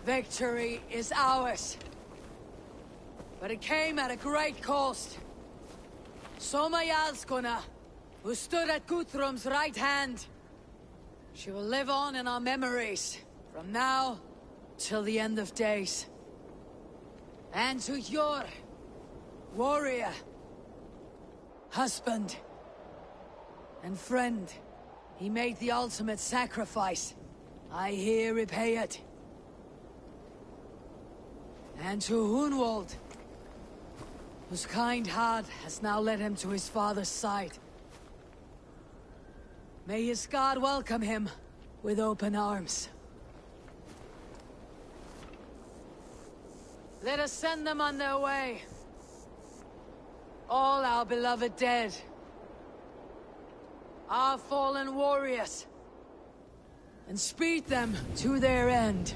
Victory is ours. But it came at a great cost. Soma Jarlskona, who stood at Guthrum's right hand. She will live on in our memories, from now till the end of days. And to your warrior, husband, and friend, he made the ultimate sacrifice. I here repay it. And to Hunwald, whose kind heart has now led him to his father's side. May his god welcome him with open arms. Let us send them on their way. All our beloved dead. Our fallen warriors. And speed them to their end.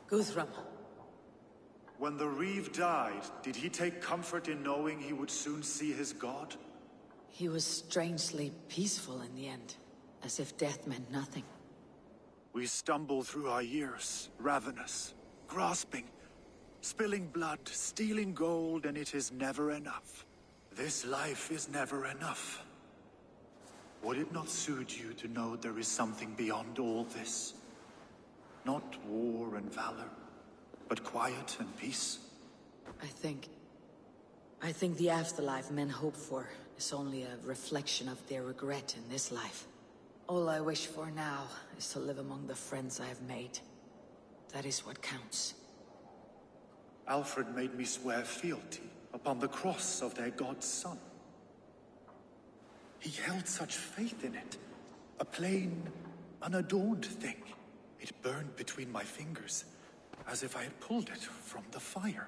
Guthrum. When the Reeve died, did he take comfort in knowing he would soon see his god? He was strangely peaceful in the end, as if death meant nothing. We stumble through our years, ravenous, grasping, spilling blood, stealing gold, and it is never enough. This life is never enough. Would it not suit you to know there is something beyond all this? Not war and valor, but quiet and peace? I think the afterlife men hope for is only a reflection of their regret in this life. All I wish for now is to live among the friends I have made. That is what counts. Alfred made me swear fealty upon the cross of their god's son. He held such faith in it, a plain, unadorned thing. It burned between my fingers, as if I had pulled it from the fire.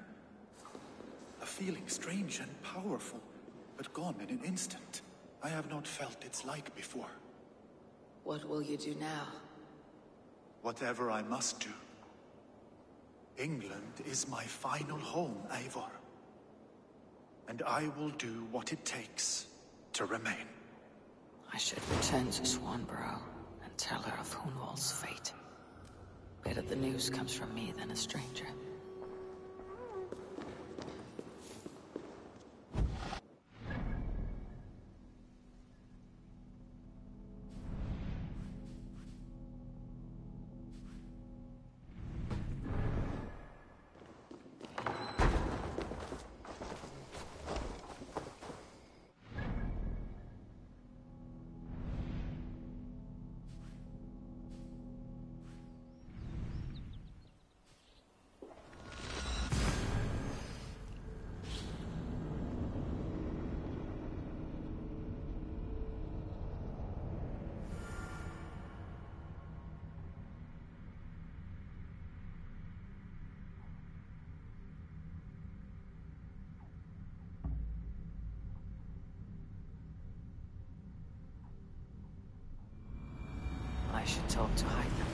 A feeling strange and powerful, but gone in an instant. I have not felt its like before. What will you do now? Whatever I must do. England is my final home, Eivor. and I will do what it takes to remain. I should return to Swanborough and tell her of Hunwald's fate. Better the news comes from me than a stranger. I should talk to Hytham.